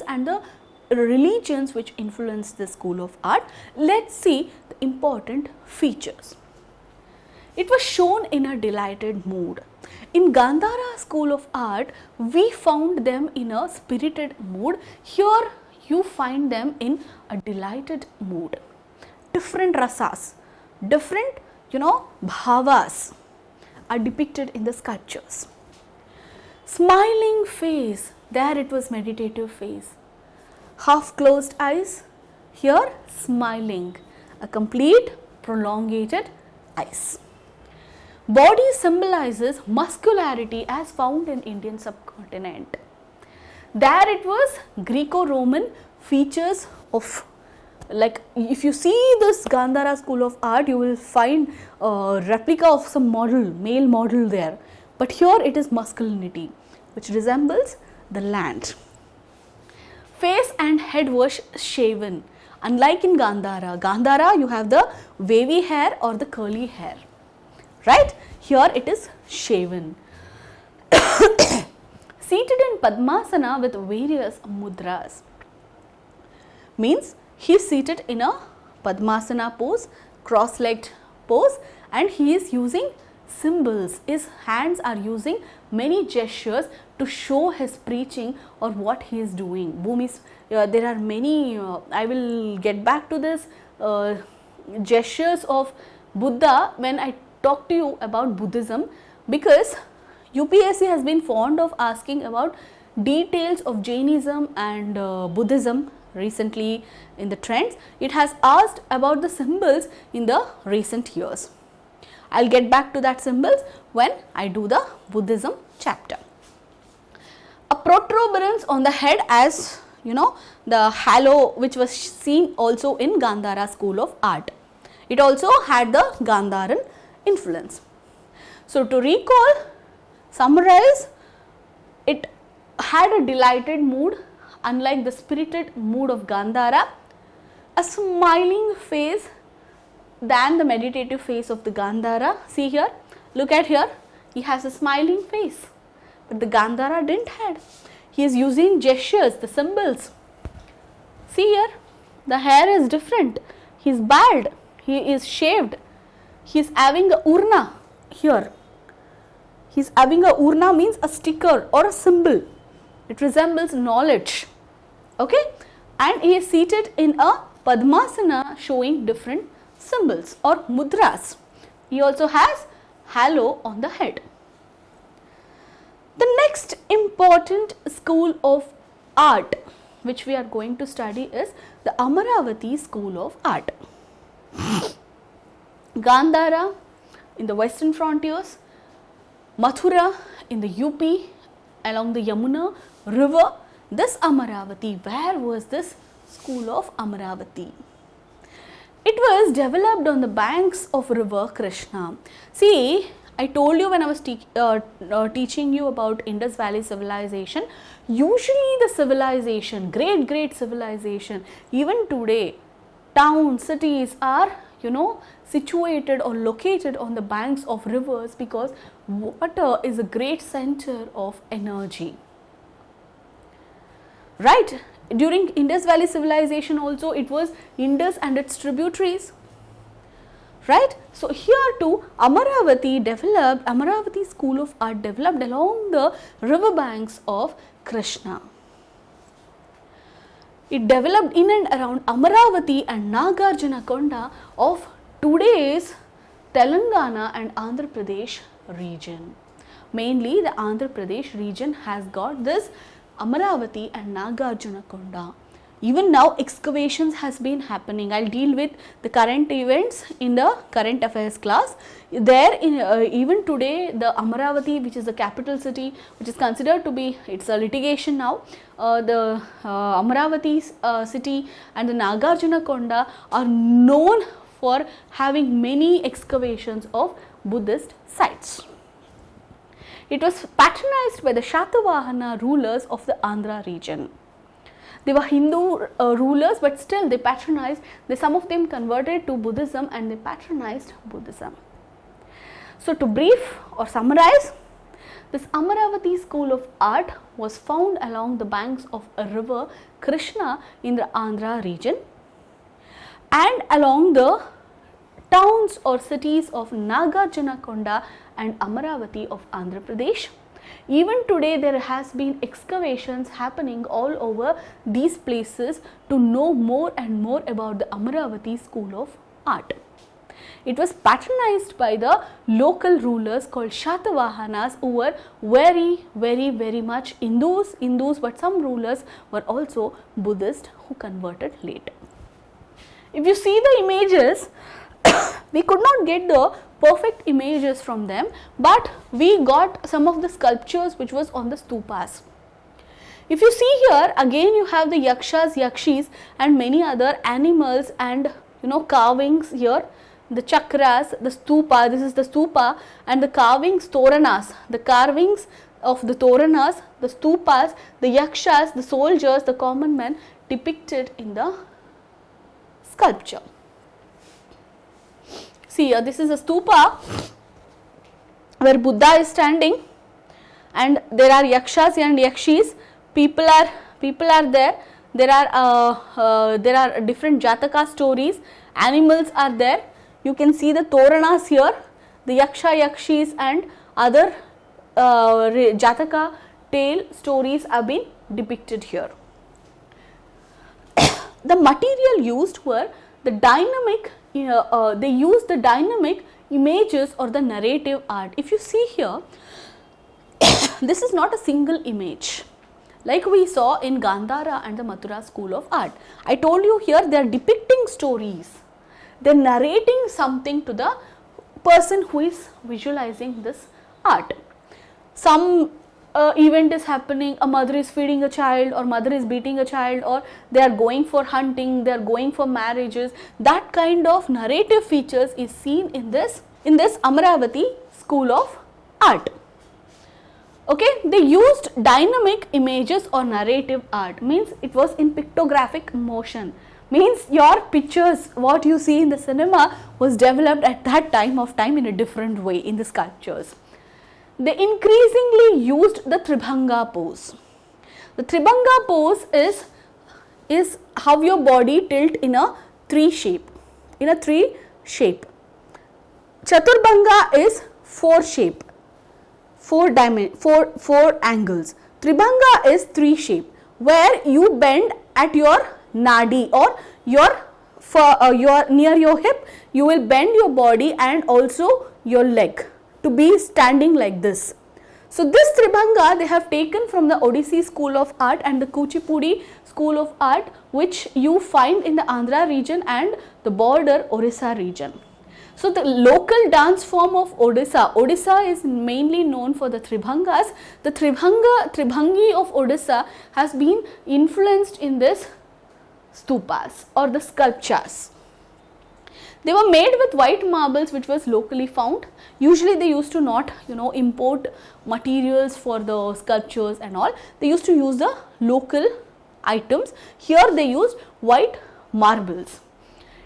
Speaker 1: and the religions which influenced the School of Art. Let's see the important features. It was shown in a delighted mood. In Gandhara School of Art, we found them in a spirited mood. Here you find them in a delighted mood. Different rasas, different bhavas are depicted in the sculptures. Smiling face, there it was meditative face. Half closed eyes, here smiling, a complete prolongated eyes. Body symbolizes muscularity as found in Indian subcontinent. There it was Greco-Roman features of, like if you see this Gandhara School of Art, you will find a replica of some model, male model there. But here it is masculinity, which resembles the land. Face and head was shaven. Unlike in Gandhara you have the wavy hair or the curly hair, right? Here it is shaven. Seated in Padmasana with various mudras. Means he is seated in a Padmasana pose, cross-legged pose, and he is using symbols. His hands are using many gestures to show his preaching or what he is doing. There are many, I will get back to this, gestures of Buddha when I talk to you about Buddhism, because UPSC has been fond of asking about details of Jainism and Buddhism recently in the trends. It has asked about the symbols in the recent years. I will get back to that symbols when I do the Buddhism chapter. A protuberance on the head, as you know, the halo which was seen also in Gandhara School of Art. It also had the Gandharan influence. So, to recall, summarize, it had a delighted mood, unlike the spirited mood of Gandhara, a smiling face than the meditative face of the Gandhara. See here, look at here, he has a smiling face, but the Gandhara didn't have. He is using gestures, the symbols. See here, the hair is different, he is bald, he is shaved, he is having a urna here. He is having a urna means a sticker or a symbol. It resembles knowledge. Okay, and he is seated in a Padmasana showing different symbols or mudras. He also has halo on the head. The next important school of art which we are going to study is the Amaravati School of Art. Gandhara in the western frontiers, Mathura in the UP along the Yamuna river. This Amaravati, where was this school of Amaravati? It was developed on the banks of river Krishna. See, I told you when I was teaching you about Indus Valley civilization, usually the civilization, great civilization, even today, towns, cities are, you know, situated or located on the banks of rivers because water is a great center of energy. Right? During Indus Valley civilization also, it was Indus and its tributaries. Right? So, here too Amaravati School of Art developed along the river banks of Krishna. It developed in and around Amaravati and Nagarjunakonda of today's Telangana and Andhra Pradesh region. Mainly the Andhra Pradesh region has got this Amaravati and Nagarjunakonda. Even now excavations has been happening. I will deal with the current events in the current affairs class. There even today the Amaravati, which is the capital city, which is considered to be, it's a litigation now, the Amaravati city and the Nagarjunakonda are known for having many excavations of Buddhist sites. It was patronized by the Shatavahana rulers of the Andhra region. They were Hindu rulers, but still they patronized, some of them converted to Buddhism and they patronized Buddhism. So, to brief or summarize, this Amaravati School of Art was found along the banks of a river Krishna in the Andhra region and along the towns or cities of Nagarjunakonda and Amaravati of Andhra Pradesh. Even today there has been excavations happening all over these places to know more and more about the Amaravati School of Art. It was patronized by the local rulers called Shatavahanas, who were very much Hindus, but some rulers were also Buddhist who converted later. If you see the images, we could not get the perfect images from them, but we got some of the sculptures which was on the stupas. If you see here, again you have the yakshas, yakshis and many other animals and carvings here, the chakras, the stupa, this is the stupa, and the carvings, toranas, the carvings of the toranas, the stupas, the yakshas, the soldiers, the common men depicted in the sculpture. See here, this is a stupa where Buddha is standing and there are yakshas and yakshis, people are there, there are different Jataka stories, animals are there. You can see the toranas here, the yaksha, yakshis and other Jataka tale stories have been depicted here. The material used were the dynamic, they used the dynamic images or the narrative art. If you see here, this is not a single image. like we saw in Gandhara and the Mathura School of Art. I told you here they are depicting stories. They are narrating something to the person who is visualizing this art. Some event is happening, a mother is feeding a child, or mother is beating a child, or they are going for hunting, they are going for marriages. That kind of narrative features is seen in this Amaravati School of Art. Okay, they used dynamic images or narrative art, means it was in pictographic motion, means your pictures, what you see in the cinema, was developed at that time in a different way in the sculptures. They increasingly used the Tribhanga pose. The Tribhanga pose is how your body tilt in a three shape. Chaturbhanga is four shape, four angles. Tribhanga is three shape, where you bend at your nadi or near your hip. You will bend your body and also your leg to be standing like this. So this Tribhanga they have taken from the Odissi School of Art and the Kuchipudi School of Art, which you find in the Andhra region and the border Orissa region. So the local dance form of Odisha is mainly known for the Tribhangas. The Tribhangi of Odisha has been influenced in this stupas or the sculptures. They were made with white marbles which was locally found. Usually they used to not import materials for the sculptures and all. They used to use the local items. Here they used white marbles.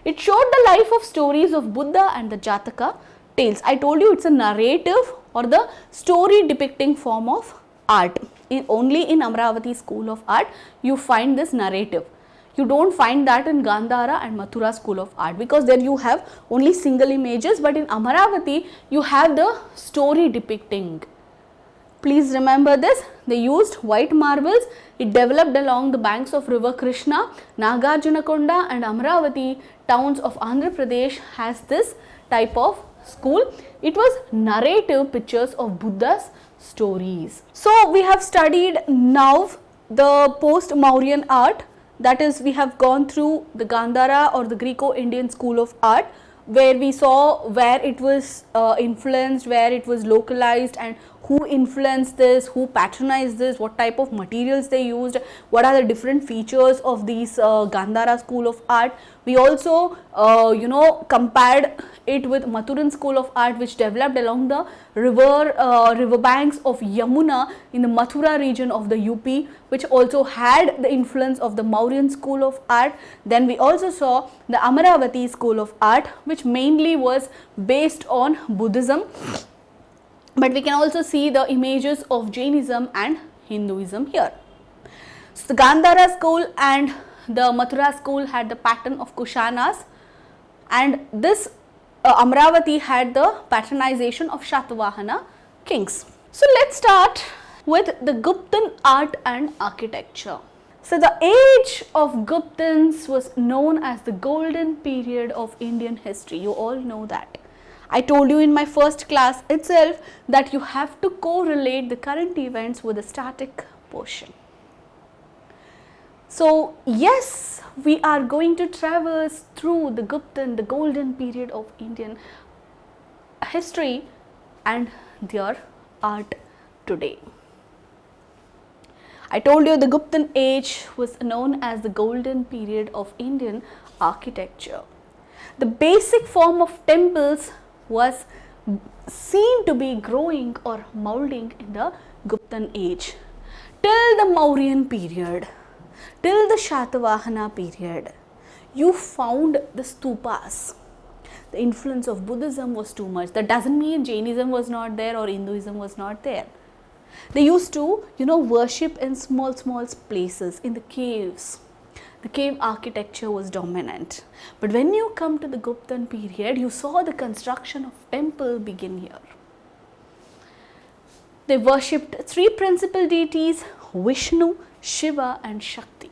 Speaker 1: It showed the life of stories of Buddha and the Jataka tales. I told you it's a narrative or the story depicting form of art. Only in Amaravati School of Art you find this narrative. You don't find that in Gandhara and Mathura School of Art, because there you have only single images, but in Amaravati you have the story depicting. Please remember this, they used white marbles. It developed along the banks of river Krishna. Nagarjunakonda and Amaravati towns of Andhra Pradesh has this type of school. It was narrative pictures of Buddha's stories. So we have studied now the post-Mauryan art. That is, we have gone through the Gandhara or the Greco-Indian School of Art, where we saw where it was influenced, where it was localized, and who influenced this, who patronized this, what type of materials they used, what are the different features of these Gandhara School of Art. We also compared it with Mathuran School of Art, which developed along the river banks of Yamuna in the Mathura region of the UP, which also had the influence of the Mauryan School of Art. Then we also saw the Amaravati School of Art, which mainly was based on Buddhism, but we can also see the images of Jainism and Hinduism here. So the Gandhara School and the Mathura School had the pattern of Kushanas, and this Amaravati had the patronization of Shatavahana kings. So let's start with the Guptan art and architecture. So the age of Guptans was known as the golden period of Indian history. You all know that. I told you in my first class itself that you have to correlate the current events with the static portion. So yes, we are going to traverse through the Guptan, the golden period of Indian history and their art today. I told you the Guptan age was known as the golden period of Indian architecture. The basic form of temples was seen to be growing or moulding in the Guptan age till the Mauryan period. Till the Shatavahana period, you found the stupas. The influence of Buddhism was too much. That doesn't mean Jainism was not there or Hinduism was not there. They used to, worship in small places, in the caves. The cave architecture was dominant. But when you come to the Guptan period, you saw the construction of temple begin here. They worshipped three principal deities, Vishnu, Shiva and Shakti.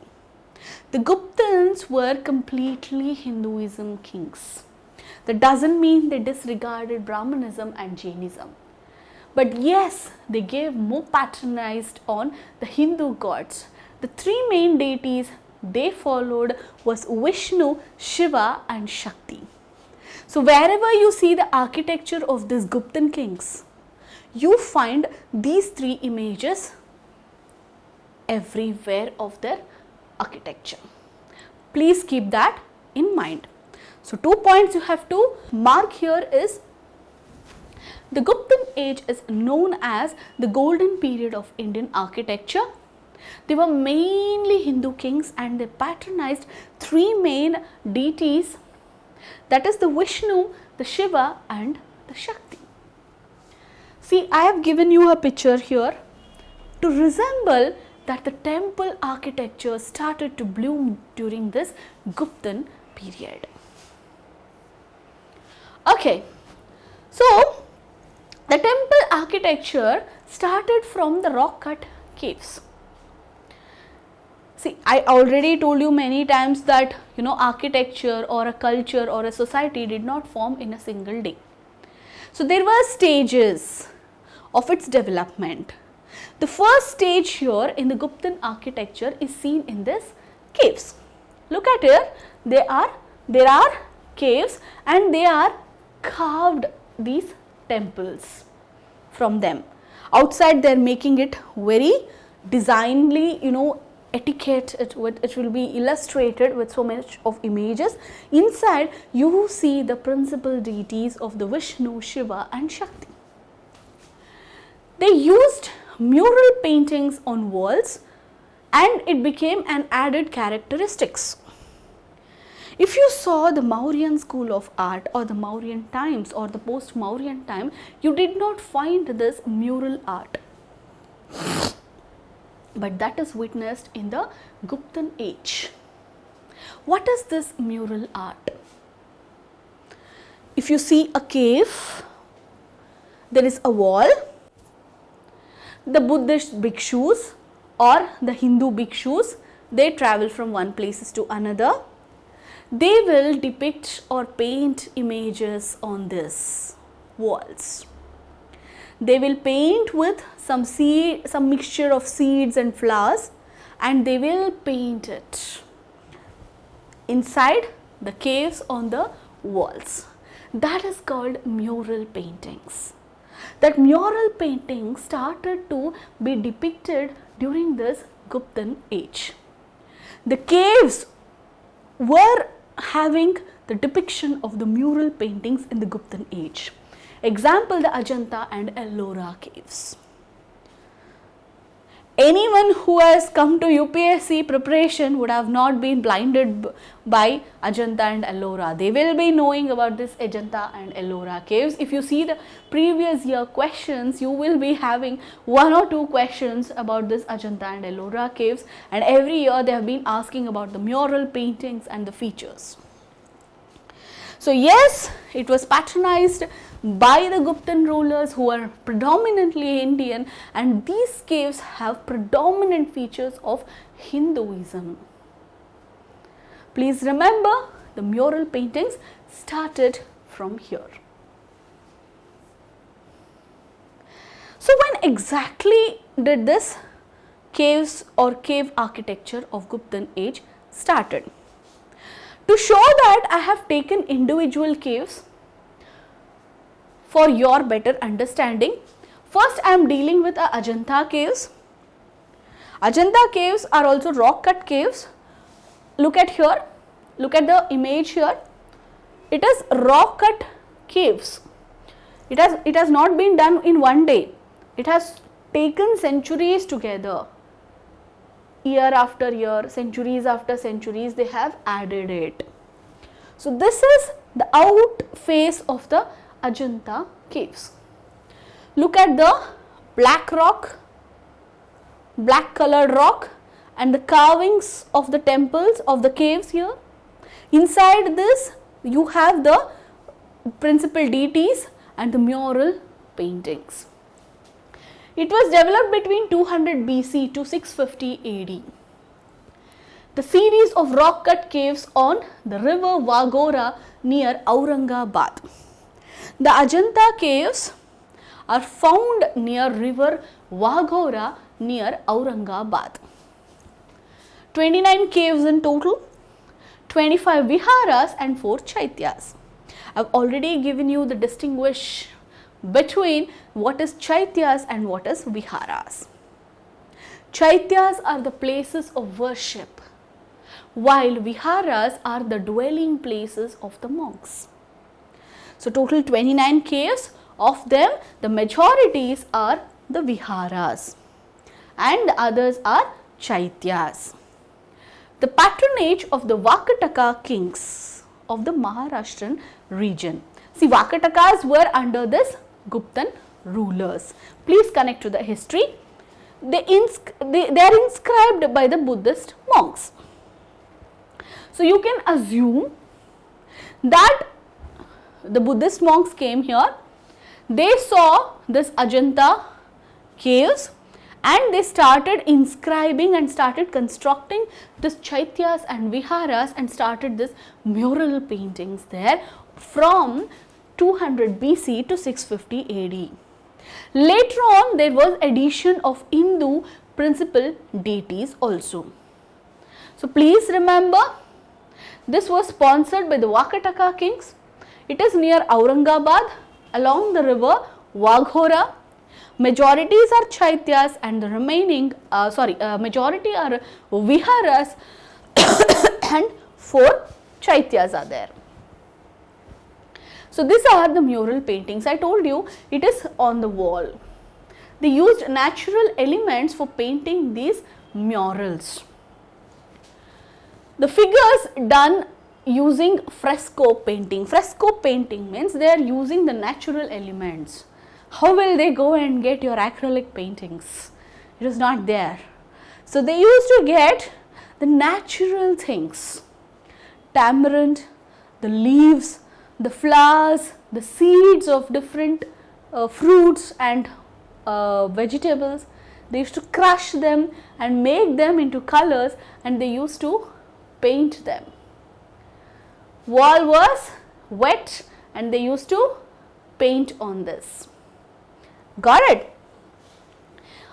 Speaker 1: The Guptans were completely Hinduism kings. That doesn't mean they disregarded Brahmanism and Jainism. But yes, they gave more patronized on the Hindu gods. The three main deities they followed was Vishnu, Shiva and Shakti. So wherever you see the architecture of these Guptan kings, you find these three images everywhere of their architecture. Please keep that in mind. So 2 points you have to mark here is the Guptan age is known as the golden period of Indian architecture. They were mainly Hindu kings and they patronized three main deities, that is the Vishnu, the Shiva and the Shakti. See, I have given you a picture here to resemble that the temple architecture started to bloom during this Guptan period. Okay, so the temple architecture started from the rock cut caves. See, I already told you many times that architecture or a culture or a society did not form in a single day. So there were stages of its development. The first stage here in the Guptan architecture is seen in this caves. Look at here, there are caves and they are carved these temples from them. Outside they are making it very designedly, etiquette, it will be illustrated with so much of images. Inside you see the principal deities of the Vishnu, Shiva and Shakti. They used mural paintings on walls and it became an added characteristics. If you saw the Mauryan School of Art or the Mauryan times or the post-Mauryan time, you did not find this mural art. But that is witnessed in the Guptan age. What is this mural art? If you see a cave, there is a wall. The Buddhist bhikshus or the Hindu bhikshus, they travel from one place to another. They will depict or paint images on this walls. They will paint with some mixture of seeds and flowers and they will paint it inside the caves on the walls. That is called mural paintings. That mural painting started to be depicted during this Guptan age. The caves were having the depiction of the mural paintings in the Guptan age. Example, the Ajanta and Ellora caves. Anyone who has come to UPSC preparation would have not been blinded by Ajanta and Ellora. They will be knowing about this Ajanta and Ellora caves. If you see the previous year questions, you will be having 1 or 2 questions about this Ajanta and Ellora caves, and every year they have been asking about the mural paintings and the features. So yes, it was patronized by the Guptan rulers who are predominantly Indian, and these caves have predominant features of Hinduism. Please remember, the mural paintings started from here. So when exactly did this caves or cave architecture of Guptan age started? To show that, I have taken individual caves for your better understanding. First, I am dealing with Ajanta caves. Ajanta caves are also rock cut caves. Look at here, look at the image here. It is rock cut caves. It has not been done in one day. It has taken centuries together. Year after year, centuries after centuries, they have added it. So this is the out face of the Ajanta caves. Look at the black rock, black colored rock, and the carvings of the temples of the caves here. Inside this, you have the principal deities and the mural paintings. It was developed between 200 BC to 650 AD. The series of rock cut caves on the river Vagora near Aurangabad. The Ajanta caves are found near river Waghora near Aurangabad. 29 caves in total, 25 viharas and 4 chaityas. I have already given you the distinguish between what is chaityas and what is viharas. Chaityas are the places of worship, while viharas are the dwelling places of the monks. So total 29 caves, of them the majorities are the viharas and the others are chaityas. The patronage of the Vakataka kings of the Maharashtrian region. See, Vakatakas were under this Guptan rulers. Please connect to the history. They are inscribed by the Buddhist monks. So you can assume that the Buddhist monks came here, they saw this Ajanta caves and they started inscribing and started constructing this chaityas and viharas and started this mural paintings there from 200 BC to 650 AD. Later on, there was addition of Hindu principal deities also. So please remember, this was sponsored by the Vakataka kings. It is near Aurangabad along the river Waghora. Majorities are chaityas and the remaining, majority are viharas and 4 chaityas are there. So these are the mural paintings. I told you it is on the wall. They used natural elements for painting these murals. The figures done using fresco painting. Fresco painting means they are using the natural elements. How will they go and get your acrylic paintings? It is not there. So they used to get the natural things. Tamarind, the leaves, the flowers, the seeds of different fruits and vegetables. They used to crush them and make them into colors and they used to paint them. Wall was wet and they used to paint on this. Got it?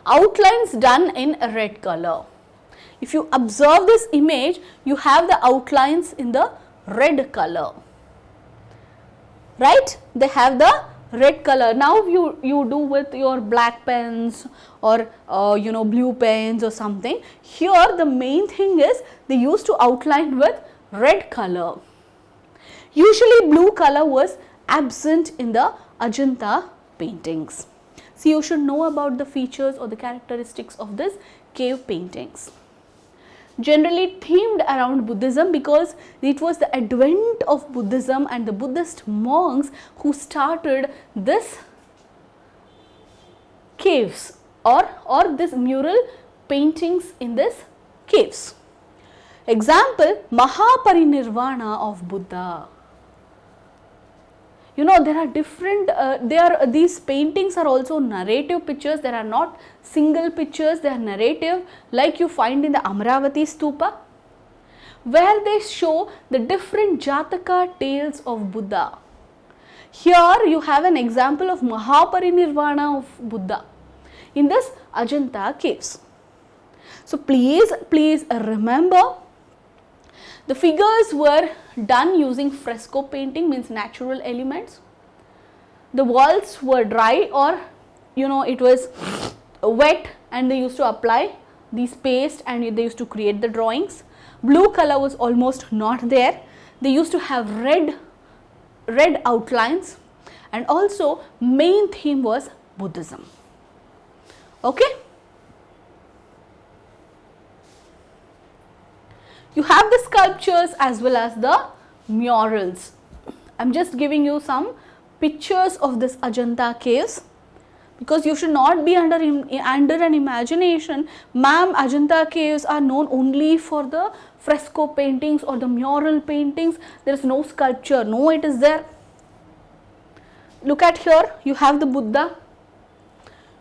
Speaker 1: Outlines done in a red color. If you observe this image, you have the outlines in the red color. Right? They have the red color. Now you do with your black pens or blue pens or something. Here the main thing is they used to outline with red color. Usually blue color was absent in the Ajanta paintings. So you should know about the features or the characteristics of this cave paintings. Generally themed around Buddhism because it was the advent of Buddhism and the Buddhist monks who started this caves or this mural paintings in this caves. Example, Mahaparinirvana of Buddha. There are different, these paintings are also narrative pictures. There are not single pictures, they are narrative like you find in the Amaravati Stupa, where they show the different Jataka tales of Buddha. Here you have an example of Mahaparinirvana of Buddha in this Ajanta caves. So please remember, the figures were done using fresco painting, means natural elements. The walls were dry or it was wet and they used to apply these paste and they used to create the drawings. Blue color was almost not there. They used to have red outlines and also main theme was Buddhism. Okay. You have the sculptures as well as the murals. I am just giving you some pictures of this Ajanta caves because you should not be under an imagination. Ma'am, Ajanta caves are known only for the fresco paintings or the mural paintings. There is no sculpture. No, it is there. Look at here. You have the Buddha.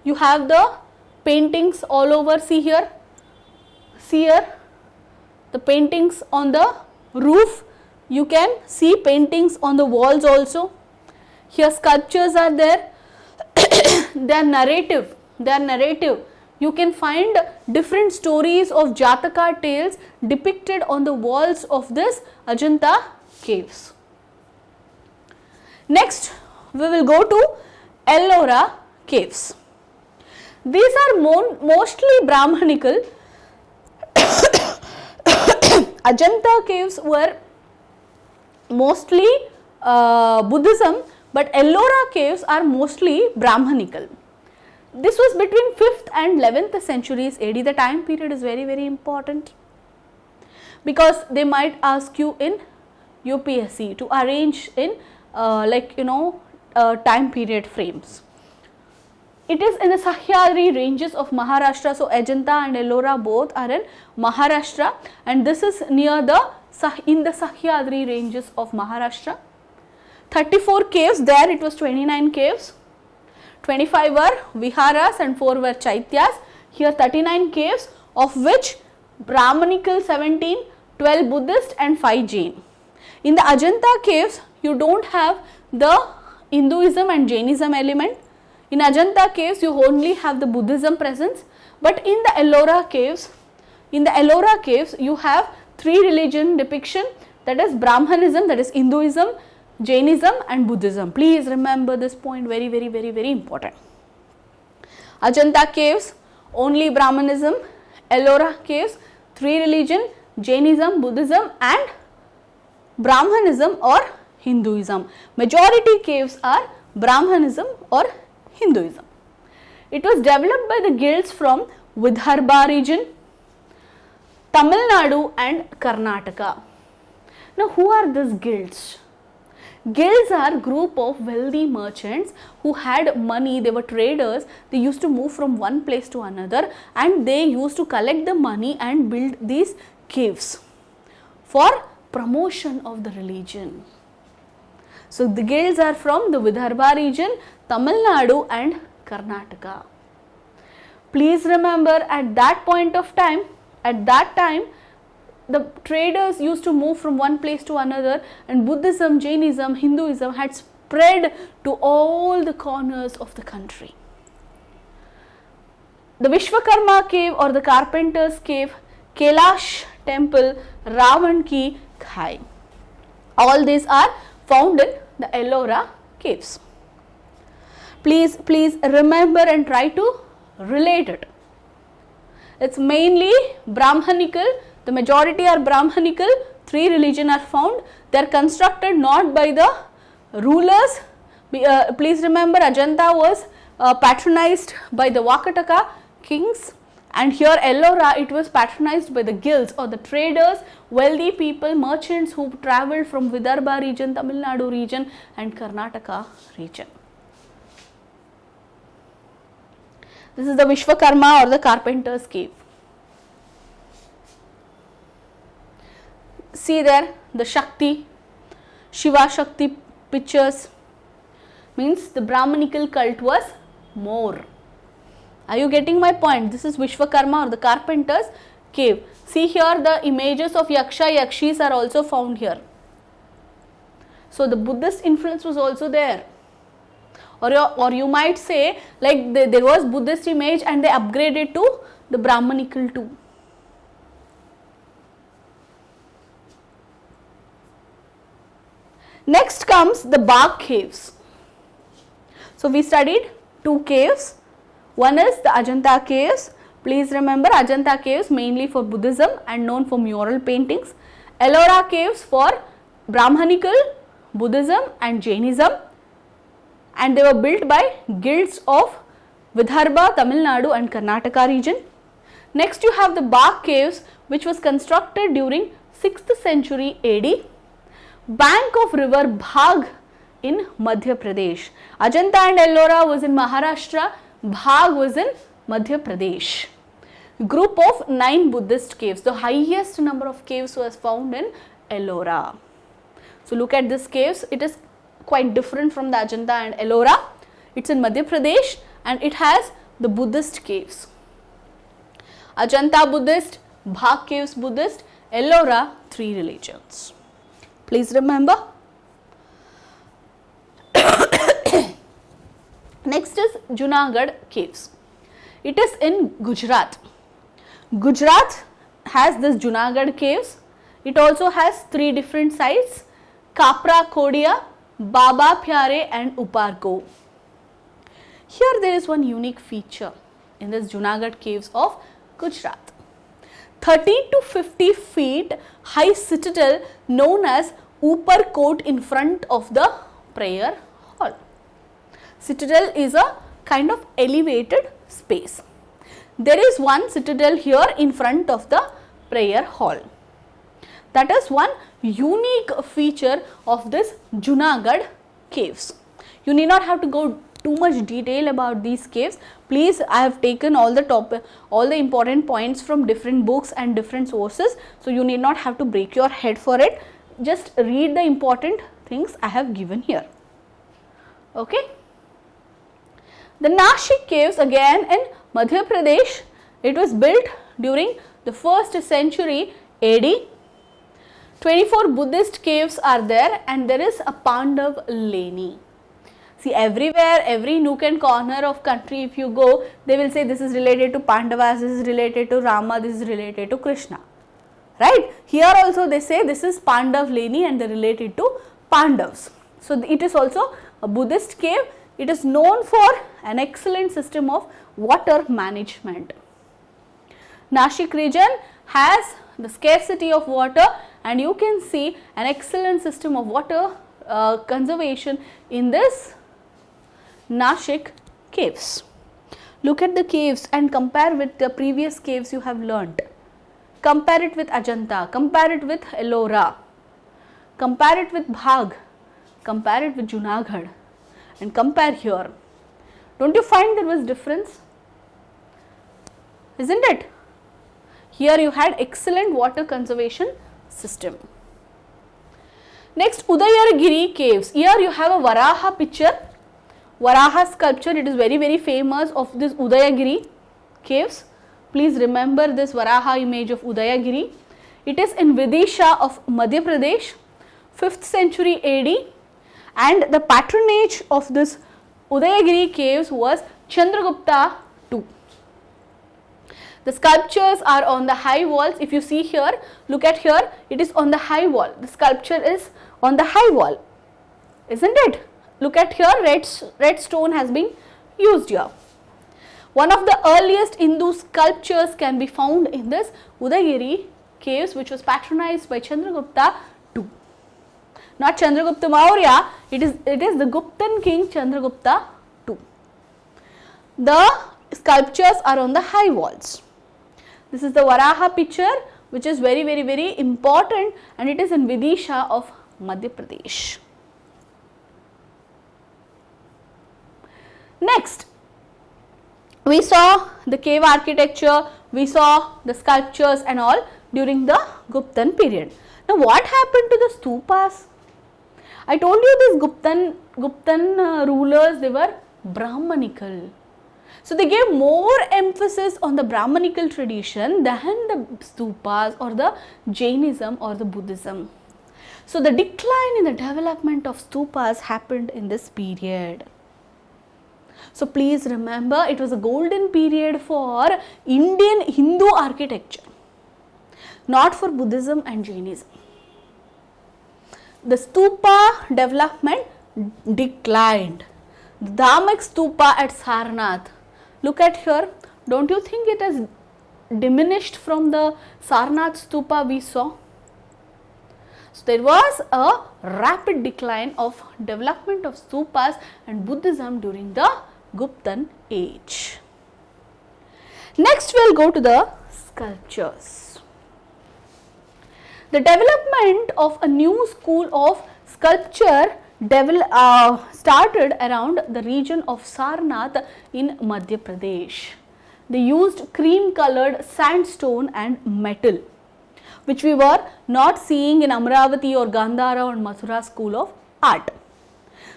Speaker 1: You have the paintings all over. See here. See here. The paintings on the roof, you can see paintings on the walls also. Here sculptures are there. they are narrative. You can find different stories of Jataka tales depicted on the walls of this Ajanta caves. Next, we will go to Ellora caves. These are mostly Brahmanical. Ajanta caves were mostly Buddhism, but Ellora caves are mostly Brahmanical. This was between 5th and 11th centuries AD. The time period is very, very important because they might ask you in UPSC to arrange in time period frames. It is in the Sahyadri ranges of Maharashtra. So, Ajanta and Ellora both are in Maharashtra, and this is near in the Sahyadri ranges of Maharashtra. 34 caves, there it was 29 caves. 25 were Viharas and 4 were Chaityas. Here 39 caves, of which Brahmanical 17, 12 Buddhist and 5 Jain. In the Ajanta caves, you don't have the Hinduism and Jainism element. In Ajanta caves, you only have the Buddhism presence, but in the Ellora caves, you have 3 religion depiction, that is Brahmanism, that is Hinduism, Jainism and Buddhism. Please remember this point, very, very, very, very important. Ajanta caves, only Brahmanism. Ellora caves, 3 religion, Jainism, Buddhism and Brahmanism or Hinduism. Majority caves are Brahmanism or Hinduism. It was developed by the guilds from Vidarbha region, Tamil Nadu and Karnataka. Now, who are these guilds? Guilds are group of wealthy merchants who had money. They were traders. They used to move from one place to another, and they used to collect the money and build these caves for promotion of the religion. So, the guilds are from the Vidarbha region, Tamil Nadu and Karnataka. Please remember, at that point of time, the traders used to move from one place to another, and Buddhism, Jainism, Hinduism had spread to all the corners of the country. The Vishwakarma cave or the Carpenter's cave, Kailash temple, Ravan ki Khai. All these are found in the Ellora caves. Please remember and try to relate it. It's mainly Brahmanical. The majority are Brahmanical. 3 religion are found. They are constructed not by the rulers. Please remember, Ajanta was patronized by the Vakataka kings, and here Ellora, it was patronized by the guilds or the traders, wealthy people, merchants who travelled from Vidarbha region, Tamil Nadu region and Karnataka region. This is the Vishwakarma or the Carpenter's cave. See there the Shakti, Shiva Shakti pictures, means the Brahmanical cult was more. Are you getting my point? This is Vishwakarma or the Carpenter's cave. See here, the images of Yaksha, Yakshis are also found here. So, the Buddhist influence was also there. Or you might say, like there was Buddhist image and they upgraded to the Brahmanical too. Next comes the Bagh caves. So, we studied 2 caves. One is the Ajanta caves. Please remember, Ajanta caves mainly for Buddhism and known for mural paintings. Ellora caves for Brahmanical, Buddhism and Jainism, and they were built by guilds of Vidarbha, Tamil Nadu and Karnataka region. Next you have the Bagh caves, which was constructed during 6th century AD, bank of river Bhag in Madhya Pradesh. Ajanta and Ellora was in Maharashtra, Bhag was in Madhya Pradesh. Group of 9 Buddhist caves. The highest number of caves was found in Ellora. So, look at this caves. It is quite different from the Ajanta and Ellora. It's in Madhya Pradesh and it has the Buddhist caves. Ajanta Buddhist, Bagh caves Buddhist, Ellora 3 religions. Please remember. Next is Junagadh caves. It is in Gujarat. Gujarat has this Junagadh caves. It also has 3 different sites: Kapra Kodia, Baba Pyare and Uparko. Here there is one unique feature in this Junagadh caves of Gujarat. 30 to 50 feet high citadel known as Uparkot in front of the prayer hall. Citadel is a kind of elevated space. There is one citadel here in front of the prayer hall. That is one unique feature of this Junagadh caves. You need not have to go too much detail about these caves. Please, I have taken all the important points from different books and different sources. So, you need not have to break your head for it. Just read the important things I have given here. Okay. The Nashik caves, again in Madhya Pradesh. It was built during the 1st century AD. 24 Buddhist caves are there, and there is a Pandav Leni. See, everywhere, every nook and corner of country if you go, they will say this is related to Pandavas, this is related to Rama, this is related to Krishna. Right? Here also they say this is Pandav Leni and they are related to Pandavas. So, it is also a Buddhist cave. It is known for an excellent system of water management. Nashik region has the scarcity of water, and you can see an excellent system of water conservation in this Nashik caves. Look at the caves and compare with the previous caves you have learnt. Compare it with Ajanta, compare it with Ellora, compare it with Bhag, compare it with Junagadh, and compare here. Don't you find there was difference? Isn't it? Here you had excellent water conservation system. Next, Udayagiri caves. Here you have a Varaha picture, Varaha sculpture. It is very famous of this Udayagiri caves. Please remember this Varaha image of Udayagiri. It is in Vidisha of Madhya Pradesh, 5th century AD, and the patronage of this Udayagiri caves was Chandragupta II. The sculptures are on the high walls. If you see here, look at here, it is on the high wall. The sculpture is on the high wall, isn't it? Look at here, red stone has been used here. One of the earliest Hindu sculptures can be found in this Udayagiri caves, which was patronized by Chandragupta II. Not Chandragupta Maurya, it is the Guptan king Chandragupta II. The sculptures are on the high walls. This is the Varaha picture, which is very important, and it is in Vidisha of Madhya Pradesh. Next, we saw the cave architecture, we saw the sculptures and all during the Guptan period. Now, what happened to the stupas? I told you these Guptan rulers, they were Brahmanical. So, they gave more emphasis on the Brahmanical tradition than the stupas or the Jainism or the Buddhism. So, the decline in the development of stupas happened in this period. So, please remember, it was a golden period for Indian Hindu architecture, not for Buddhism and Jainism. The stupa development declined. The Dhamak stupa at Sarnath, look at here, don't you think it has diminished from the Sarnath stupa we saw? So, there was a rapid decline of development of stupas and Buddhism during the Guptan age. Next, we will go to the sculptures. The development of a new school of sculpture started around the region of Sarnath in Madhya Pradesh. They used cream colored sandstone and metal, which we were not seeing in Amaravati or Gandhara or Mathura School of Art.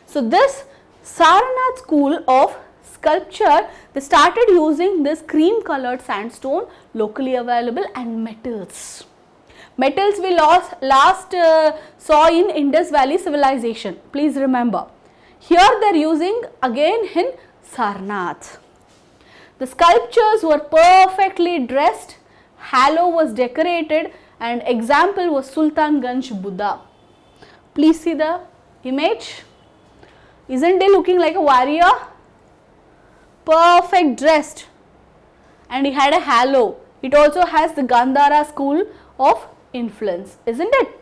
Speaker 1: So, this Sarnath school of sculpture, they started using this cream colored sandstone locally available and metals. Metals we last saw in Indus Valley civilization, please remember. Here they are using again in Sarnath. The sculptures were perfectly dressed, halo was decorated, and example was Sultanganj Buddha. Please see the image. Isn't he looking like a warrior? Perfect dressed, and he had a halo. It also has the Gandhara School of Influence, isn't it?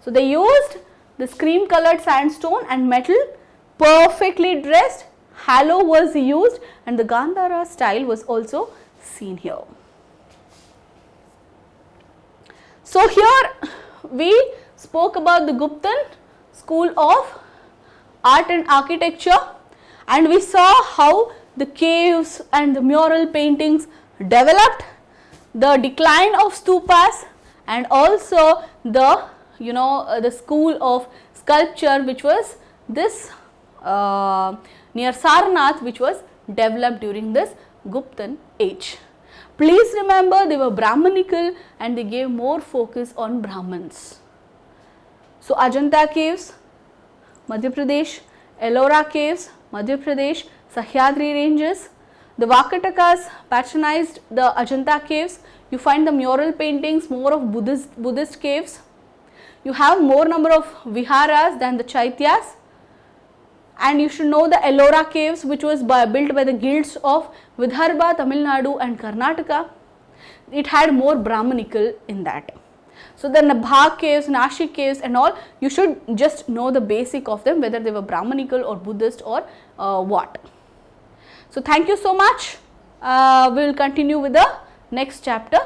Speaker 1: So they used this cream colored sandstone and metal, perfectly dressed, halo was used, and the Gandhara style was also seen here. So here we spoke about the Guptan School of Art and Architecture, and we saw how the caves and the mural paintings developed, the decline of stupas, and also the the school of sculpture, which was this near Sarnath, which was developed during this Guptan age. Please remember, they were Brahmanical and they gave more focus on Brahmins. So Ajanta caves, Madhya Pradesh, Ellora caves, Madhya Pradesh, Sahyadri ranges. The Vakatakas patronized the Ajanta caves. You find the mural paintings more of Buddhist caves. You have more number of viharas than the chaityas, and you should know the Ellora caves, which was built by the guilds of Vidarbha, Tamil Nadu and Karnataka. It had more Brahmanical in that. So the Nabha caves, Nashik caves and all, you should just know the basic of them, whether they were Brahmanical or Buddhist or what. So thank you so much. We will continue with the next chapter.